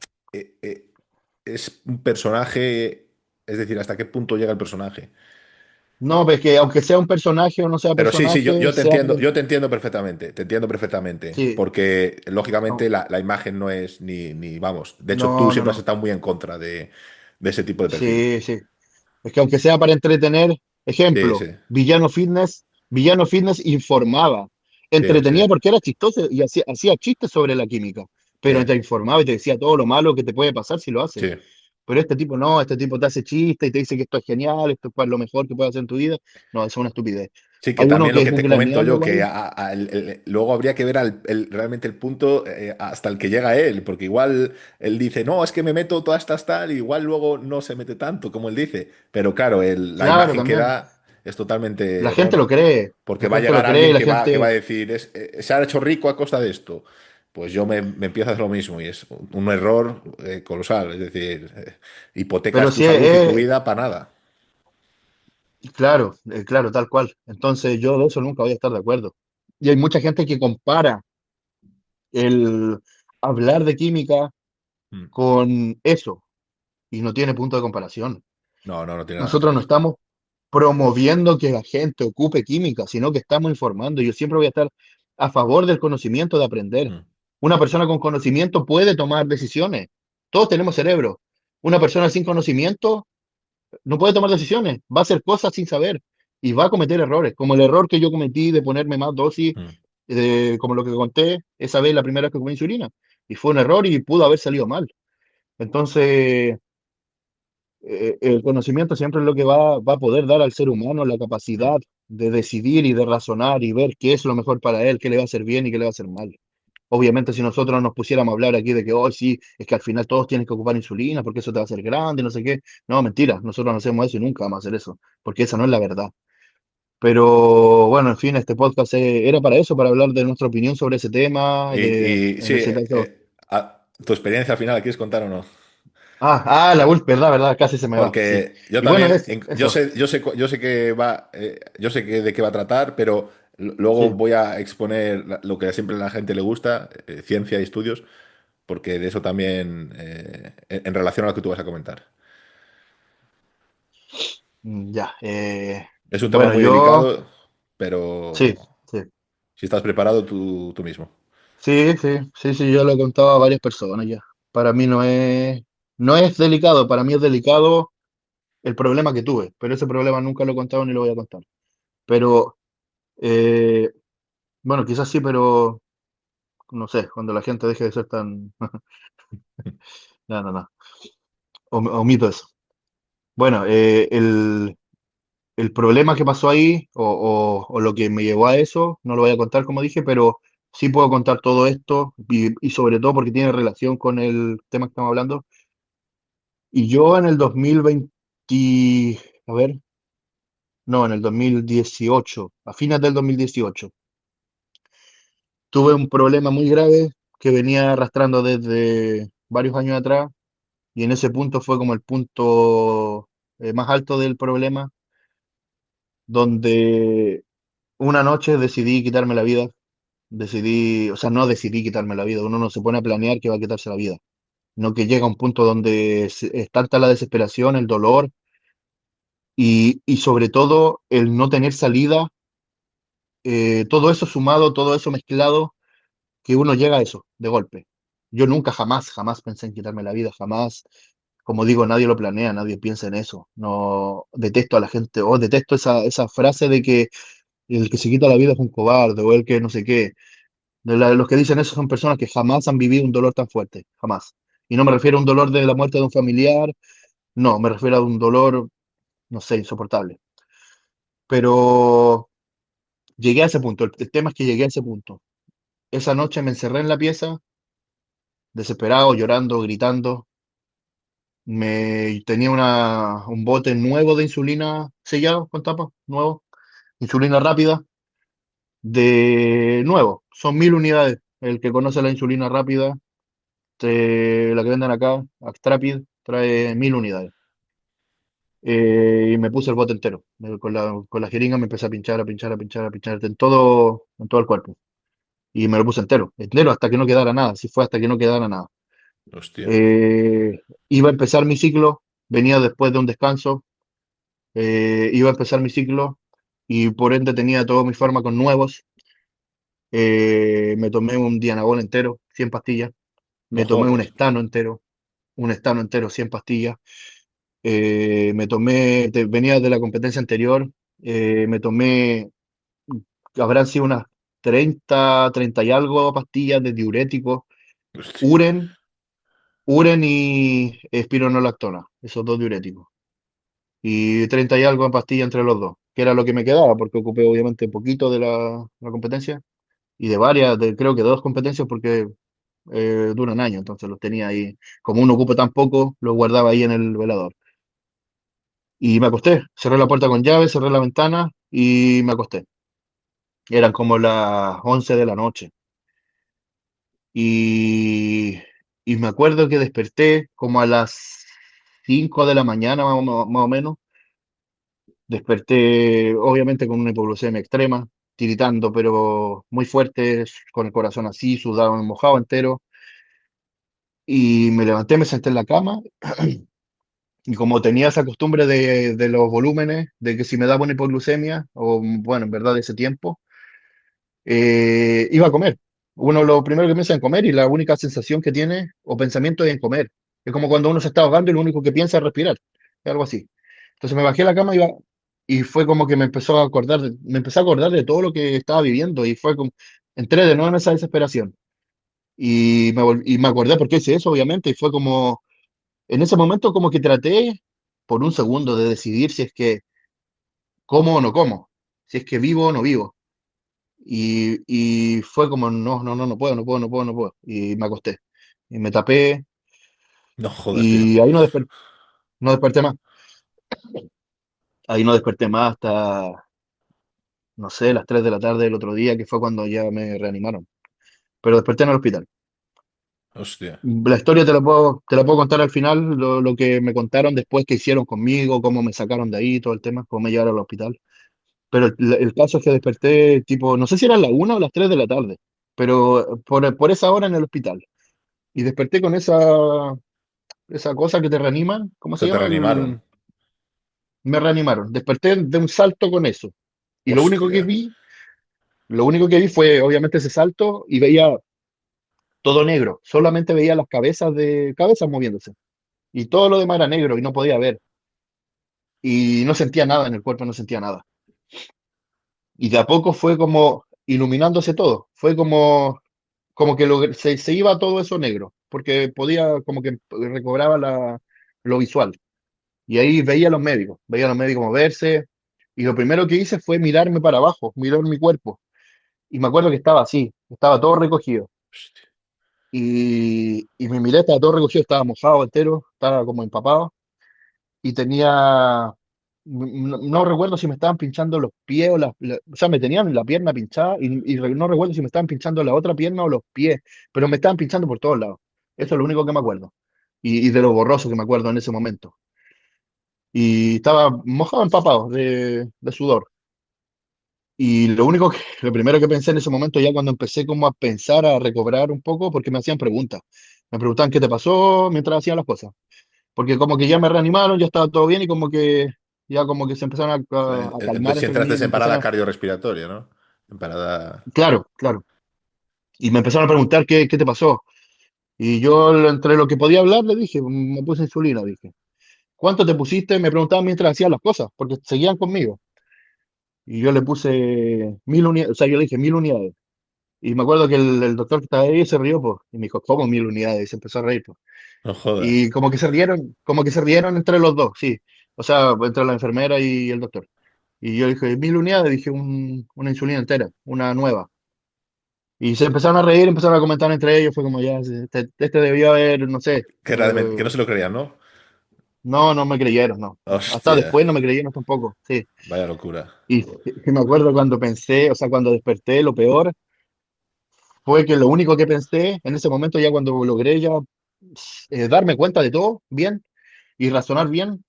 es un personaje, es decir, hasta qué punto llega el personaje. no, ves que aunque sea un personaje o no sea Pero sí, sí, personaje, yo te entiendo perfectamente, sí, porque lógicamente no, la imagen no es ni, vamos, de hecho tú no, no, siempre has no, estado muy en contra de ese tipo de perfil. sí, sí. Es que aunque sea para entretener, Sí, sí, ejemplo, Villano Fitness informaba, sí, sí, entretenía porque era chistoso y hacía chistes sobre la química, sí, pero te informaba y te decía todo lo malo que te puede pasar si lo haces. sí. Pero este tipo no, este tipo te hace chistes y te dice que esto es genial, esto es para lo mejor que puedes hacer en tu vida. No, eso es una estupidez. Sí, que Hay uno también lo que es que te Google comento Añade yo, o que algo. luego habría que ver realmente el punto hasta el que llega él, porque igual él dice, no, es que me meto todas estas tal, y igual luego no se mete tanto como él dice, pero claro, la Claro, imagen que también. da es totalmente La gente lo errónea, cree, porque la va a gente lo llegar cree y alguien la que va a gente. decir, se ha hecho rico a costa de esto, pues yo me empiezo a hacer lo mismo, y es un error colosal, es decir, Pero hipotecas tu sí, salud y tu vida para nada. claro, claro, tal cual. Entonces yo de eso nunca voy a estar de acuerdo. Y hay mucha gente que compara el hablar de química Mm. con eso y no tiene punto de comparación. No, no, no tiene nada que Nosotros no ver. estamos promoviendo que la gente ocupe química, sino que estamos informando. Yo siempre voy a estar a favor del conocimiento, de aprender. Mm, Una persona con conocimiento puede tomar decisiones. Todos tenemos cerebro. Una persona sin conocimiento no puede tomar decisiones, va a hacer cosas sin saber y va a cometer errores, como el error que yo cometí de ponerme más dosis, mm. como lo que conté esa vez, la primera vez que comí insulina. Y fue un error y pudo haber salido mal. Entonces, el conocimiento siempre es lo que va a poder dar al ser humano la Mm. capacidad de decidir y de razonar y ver qué es lo mejor para él, qué le va a hacer bien y qué le va a hacer mal. Obviamente, si nosotros nos pusiéramos a hablar aquí de que hoy sí, es que al final todos tienen que ocupar insulina porque eso te va a hacer grande, no sé qué. No, mentira, nosotros no hacemos eso y nunca vamos a hacer eso, porque esa no es la verdad. Pero bueno, en fin, este podcast era para eso, para hablar de nuestra opinión sobre ese tema, Y en sí, ese caso. ¿tu experiencia al final la quieres contar o no? La verdad, verdad, casi se me va, sí. Porque yo Y bueno, también, es eso, yo sé que va, yo sé que de qué va a tratar, pero luego sí. voy a exponer lo que siempre a la gente le gusta, ciencia y estudios, porque de eso también, en relación a lo que tú vas a comentar. Ya. Es un tema Bueno, muy delicado, pero sí, sí. si estás preparado, tú mismo. Sí, sí, sí, sí, yo lo he contado a varias personas ya. Para mí no es delicado, para mí es delicado el problema que tuve, pero ese problema nunca lo he contado ni lo voy a contar. Pero, eh, bueno, quizás sí, pero no sé, cuando la gente deje de ser tan. No, no, no, omito eso. Bueno, el problema que pasó ahí, o lo que me llevó a eso, no lo voy a contar como dije, pero sí puedo contar todo esto, y sobre todo porque tiene relación con el tema que estamos hablando. Y yo en el 2020, a ver, no, en el 2018, a fines del 2018, tuve un problema muy grave que venía arrastrando desde varios años atrás, y en ese punto fue como el punto más alto del problema, donde una noche decidí quitarme la vida. O sea, no decidí quitarme la vida, uno no se pone a planear que va a quitarse la vida, no, que llega a un punto donde es tanta la desesperación, el dolor y sobre todo el no tener salida, todo eso sumado, todo eso mezclado, que uno llega a eso de golpe. Yo nunca, jamás, jamás pensé en quitarme la vida, jamás. Como digo, nadie lo planea, nadie piensa en eso. No, detesto a la gente, o detesto esa frase de que el que se quita la vida es un cobarde, o el que no sé qué. Los que dicen eso son personas que jamás han vivido un dolor tan fuerte, jamás. Y no me refiero a un dolor de la muerte de un familiar, no, me refiero a un dolor, no sé, insoportable. Pero llegué a ese punto, el tema es que llegué a ese punto. Esa noche me encerré en la pieza, desesperado, llorando, gritando. Tenía un bote nuevo de insulina sellado con tapa, nuevo, insulina rápida, de nuevo, son 1000 unidades. El que conoce la insulina rápida, la que venden acá, Actrapid, trae 1000 unidades. Y me puse el bote entero. Con la jeringa me empecé a pinchar, a pinchar, a pinchar, a pinchar en todo el cuerpo. Y me lo puse entero, entero hasta que no quedara nada. Si fue hasta que no quedara nada. Hostia. Eh, Iba a empezar mi ciclo, venía después de un descanso, iba a empezar mi ciclo y por ende tenía todos mis fármacos nuevos. Me tomé un Dianabol entero, 100 pastillas. No Me tomé jodas. un estano entero, 100 pastillas. Venía de la competencia anterior, me tomé, habrán sido unas 30 y algo pastillas de diuréticos, Hostia. Uren, Uren y espironolactona, esos dos diuréticos. Y 30 y algo pastillas entre los dos. que era lo que me quedaba, porque ocupé obviamente poquito de la competencia y de varias, creo que de dos competencias porque duran años, entonces los tenía ahí. Como uno ocupa tan poco, los guardaba ahí en el velador. Y me acosté, cerré la puerta con llave, cerré la ventana y me acosté. Eran como las 11 de la noche. Y, y me acuerdo que desperté como a las 5 de la mañana, más o menos. Desperté, obviamente, con una hipoglucemia extrema, tiritando, pero muy fuerte, con el corazón así, sudado, mojado entero. Y me levanté, me senté en la cama. Y como tenía esa costumbre de los volúmenes, de que si me daba una hipoglucemia, o bueno, en verdad de ese tiempo, iba a comer. Uno lo primero que piensa en comer y la única sensación que tiene o pensamiento es en comer. Es como cuando uno se está ahogando y lo único que piensa es respirar. Es algo así. Entonces me bajé a la cama y fue como que me empezó a acordar, me empecé a acordar de todo lo que estaba viviendo y fue como, entré de nuevo en esa desesperación. Y me acordé por qué hice eso, obviamente, y fue como, en ese momento como que traté por un segundo de decidir si es que como o no como, si es que vivo o no vivo. Y fue como, no, no, no, no puedo, no puedo, no puedo, no puedo. Y me acosté. Y me tapé No jodas, tío. y ahí no desperté más. Ahí no desperté más hasta, no sé, las 3 de la tarde del otro día, que fue cuando ya me reanimaron. Pero desperté en el hospital. Hostia. La historia te la puedo contar al final, lo que me contaron después que hicieron conmigo, cómo me sacaron de ahí, todo el tema, cómo me llevaron al hospital. Pero el caso es que desperté tipo, no sé si eran las 1 o las 3 de la tarde, pero por esa hora en el hospital. Y desperté con esa cosa que te reanima, ¿cómo O se sea, te llama? reanimaron. Me reanimaron. Desperté de un salto con eso. Y Hostia. lo único que vi fue obviamente ese salto y veía todo negro. Solamente veía las cabezas moviéndose. Y todo lo demás era negro y no podía ver. Y no sentía nada en el cuerpo, no sentía nada. Y de a poco fue como iluminándose todo. Fue como que se iba todo eso negro, porque podía, como que recobraba lo visual. Y ahí veía a los médicos moverse. Y lo primero que hice fue mirarme para abajo, mirar mi cuerpo. Y me acuerdo que estaba así, estaba todo recogido. Hostia. Y me miré, estaba todo recogido, estaba mojado entero, estaba como empapado. Y tenía, no recuerdo si me estaban pinchando los pies o sea, me tenían la pierna pinchada y no recuerdo si me estaban pinchando la otra pierna o los pies, pero me estaban pinchando por todos lados. Eso es lo único que me acuerdo. Y de lo borroso que me acuerdo en ese momento. Y estaba mojado, empapado de sudor. Y lo primero que pensé en ese momento, ya cuando empecé como a pensar, a recobrar un poco, porque me hacían preguntas. Me preguntaban qué te pasó mientras hacían las cosas. Porque como que ya me reanimaron, ya estaba todo bien y como que ya como que se empezaron a calmar, Entonces sí entre entraste comillas, y me en parada empezaron cardiorrespiratoria, ¿no? En parada. claro, claro. Y me empezaron a preguntar qué te pasó. Y yo, entre lo que podía hablar, le dije, me puse insulina, dije. ¿Cuánto te pusiste? Me preguntaban mientras hacían las cosas, porque seguían conmigo. Y yo le puse 1.000 unidades, o sea, yo le dije 1.000 unidades. Y me acuerdo que el doctor que estaba ahí se rió, pues, y me dijo, ¿cómo 1.000 unidades? Y se empezó a reír, pues. No jodas. Y como que se rieron entre los dos, sí. O sea, entre la enfermera y el doctor. Y yo dije, 1.000 unidades, dije una insulina entera, una nueva. Y se empezaron a reír, empezaron a comentar entre ellos, fue como ya, este debió haber, no sé, Que no se lo creían, ¿no? no, no me creyeron, no, no. Hasta Hostia. después no me creyeron tampoco, sí. Vaya locura. Y me acuerdo cuando pensé, o sea, cuando desperté, lo peor fue que lo único que pensé en ese momento, ya cuando logré ya darme cuenta de todo bien y razonar bien,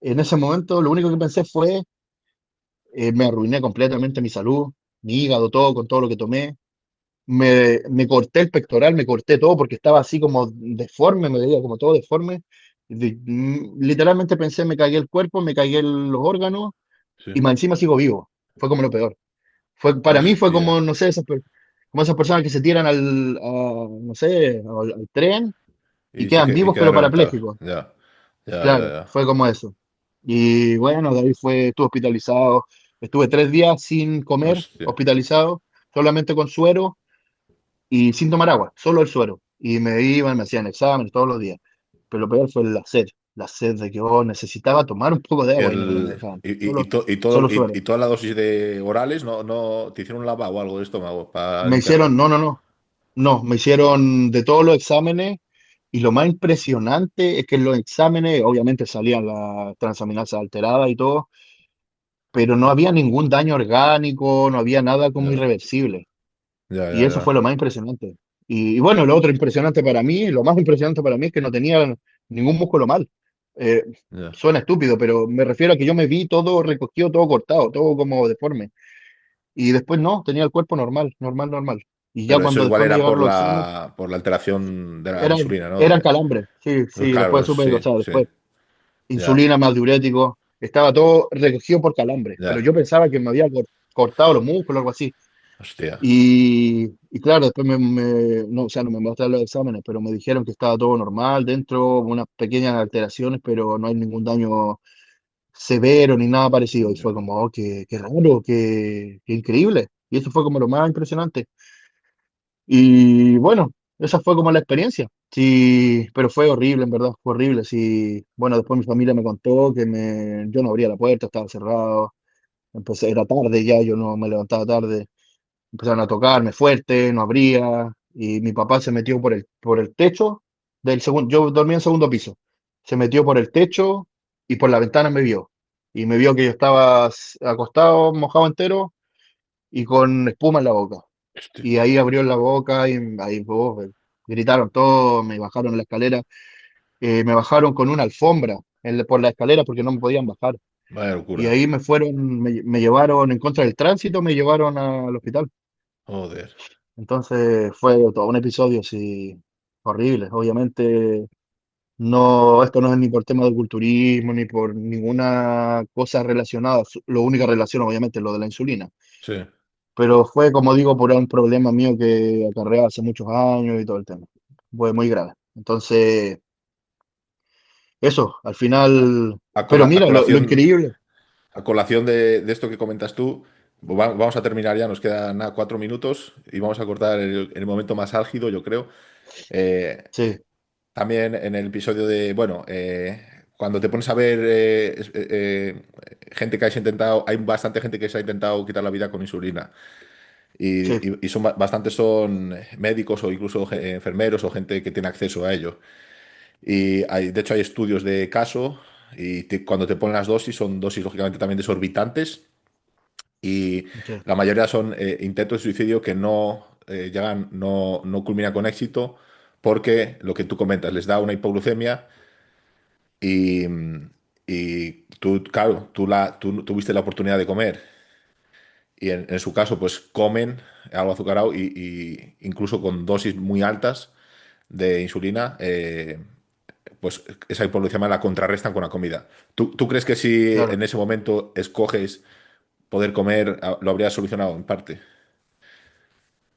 en ese momento lo único que pensé fue, me arruiné completamente mi salud, mi hígado, todo, con todo lo que tomé. Me corté el pectoral, me corté todo porque estaba así como deforme, me veía como todo deforme. Literalmente pensé, me cagué el cuerpo, me cagué los órganos Sí. y más encima sigo vivo. Fue como lo peor. Para mí fue Hostia. como, no sé, como esas personas que se tiran no sé, al tren y quedan Y vivos queda pero reventado. parapléjicos. Ya. Ya, ya, Claro, ya. fue como eso. Y bueno, de ahí estuve hospitalizado. Estuve 3 días sin comer, Hostia. hospitalizado, solamente con suero y sin tomar agua, solo el suero. Y me iban, me hacían exámenes todos los días. Pero lo peor fue el hacer. la sed de que necesitaba tomar un poco de Y, agua y no me dejaban. Solo, todo, solo suero. y toda la dosis de orales, ¿no te hicieron un lavado o algo de estómago para Me limpiarte? hicieron, no, no, no, no, me hicieron de todos los exámenes y lo más impresionante es que en los exámenes obviamente salían las transaminasas alteradas y todo, pero no había ningún daño orgánico, no había nada como Ya, irreversible. ya, Y ya, eso fue lo ya. más impresionante. Y bueno, lo otro impresionante para mí, lo más impresionante para mí es que no tenía ningún músculo mal. Eh, Ya. Suena estúpido, pero me refiero a que yo me vi todo recogido, todo cortado, todo como deforme. Y después no, tenía el cuerpo normal, normal, normal. Y ya Pero eso cuando igual después me era llevaron los exámenes, por la alteración de la eran, insulina, ¿no? eran calambres. Sí, Pues sí, claro, después supe, o sí, sea, sí. después Ya, insulina más diurético, estaba todo recogido por calambres. Pero ya. yo pensaba que me había cortado los músculos o algo así. Hostia. Y claro, después no, o sea, no me mostraron los exámenes, pero me dijeron que estaba todo normal dentro, unas pequeñas alteraciones, pero no hay ningún daño severo ni nada parecido. Y Ya. fue como, oh, qué raro, qué increíble. Y eso fue como lo más impresionante. Y bueno, esa fue como la experiencia. Sí, pero fue horrible, en verdad, fue horrible. Sí, bueno, después mi familia me contó que yo no abría la puerta, estaba cerrado. Empecé, era tarde ya, yo no me levantaba tarde. Empezaron a tocarme fuerte, no abría, y mi papá se metió por el techo del segundo, yo dormía en segundo piso, se metió por el techo y por la ventana me vio, y me vio que yo estaba acostado, mojado entero y con espuma en la boca, Hostia. y ahí abrió la boca y ahí gritaron todos, me bajaron la escalera, me bajaron con una alfombra por la escalera porque no me podían bajar, Vaya y locura. ahí me llevaron en contra del tránsito, me llevaron al hospital. Joder. Entonces fue todo un episodio así horrible. Obviamente no, esto no es ni por tema de culturismo ni por ninguna cosa relacionada. Lo única relación obviamente es lo de la insulina. Sí. Pero fue, como digo, por un problema mío que acarreaba hace muchos años y todo el tema. Fue muy grave. Entonces, eso, al final. Pero A mira, lo colación, increíble. a colación de esto que comentas tú, vamos a terminar ya, nos quedan nada, 4 minutos y vamos a cortar el momento más álgido, yo creo. Eh, Sí, También en el episodio de, bueno, cuando te pones a ver gente que has intentado, hay bastante gente que se ha intentado quitar la vida con insulina sí, y son bastantes son médicos o incluso enfermeros o gente que tiene acceso a ello. Y de hecho hay estudios de caso y cuando te ponen las dosis son dosis lógicamente también desorbitantes y sí, la mayoría son intentos de suicidio que no llegan, no culminan con éxito porque lo que tú comentas les da una hipoglucemia y, y tú, claro, tú tuviste la oportunidad de comer y en su caso pues comen algo azucarado y incluso con dosis muy altas de insulina, pues esa hipoglucemia la contrarrestan con la comida. ¿Tú crees que si claro. en ese momento escoges poder comer, lo habrías solucionado en parte?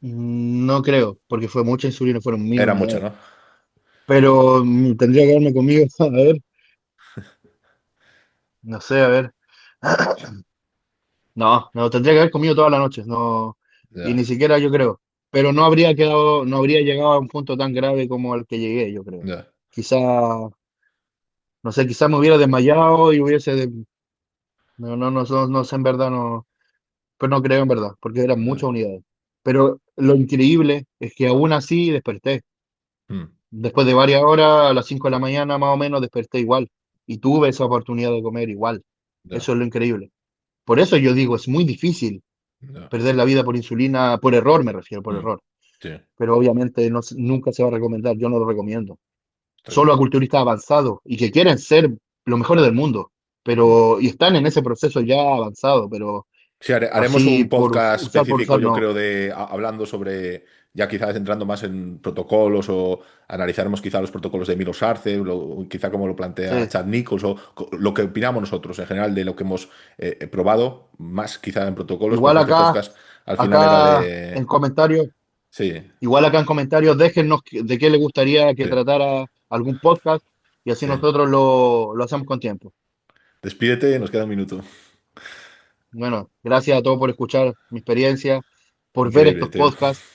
No creo, porque fue mucha insulina, fueron mil Era mucho, unidades. ¿no? Pero tendría que haberme comido, a ver, no sé, a ver. No, no, tendría que haber comido toda la noche, no, y Ya, ni siquiera yo creo. Pero no habría quedado, no habría llegado a un punto tan grave como al que llegué, yo creo. ya. Quizá, no sé, quizá me hubiera desmayado y no, no, no, no, no sé en verdad, no, pero no creo en verdad, porque eran Ya. muchas unidades. Pero lo increíble es que aún así desperté. Mm, Después de varias horas, a las 5 de la mañana más o menos, desperté igual. Y tuve esa oportunidad de comer igual. ya, Eso es lo increíble. Por eso yo digo, es muy difícil ya. perder la vida por insulina, por error me refiero, por Mm, error. sí, Pero obviamente no, nunca se va a recomendar, yo no lo recomiendo. está Solo a claro. culturistas avanzados y que quieren ser los mejores del mundo, Mm. pero y están en ese proceso ya avanzado, pero Sí, haremos así un podcast por específico, usar, yo no. creo, hablando sobre, ya quizás entrando más en protocolos o analizaremos quizá los protocolos de Milos Arce, quizá como lo plantea Sí. Chad Nichols o lo que opinamos nosotros en general de lo que hemos probado, más quizá en protocolos, Igual porque este podcast al final era acá de... en comentarios, Sí, igual acá en comentarios, déjennos de qué les gustaría que sí, tratara algún podcast y así sí. nosotros lo hacemos con tiempo. Despídete, nos queda un minuto. Bueno, gracias a todos por escuchar mi experiencia, por ver Increíble, estos tío. podcasts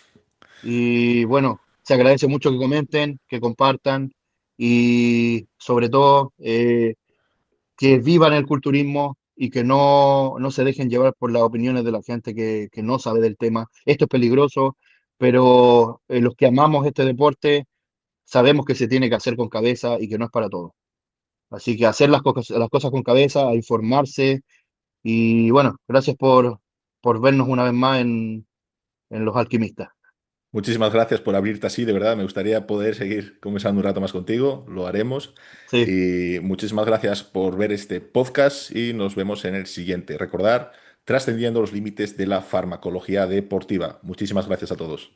y bueno, se agradece mucho que comenten, que compartan y sobre todo que vivan el culturismo y que no se dejen llevar por las opiniones de la gente que no sabe del tema. Esto es peligroso, pero los que amamos este deporte sabemos que se tiene que hacer con cabeza y que no es para todos. Así que hacer las cosas con cabeza, a informarse y bueno, gracias por vernos una vez más en Los Alquimistas. Muchísimas gracias por abrirte así, de verdad. Me gustaría poder seguir conversando un rato más contigo, lo haremos. Sí, Y muchísimas gracias por ver este podcast y nos vemos en el siguiente. Recordar, trascendiendo los límites de la farmacología deportiva. Muchísimas gracias a todos.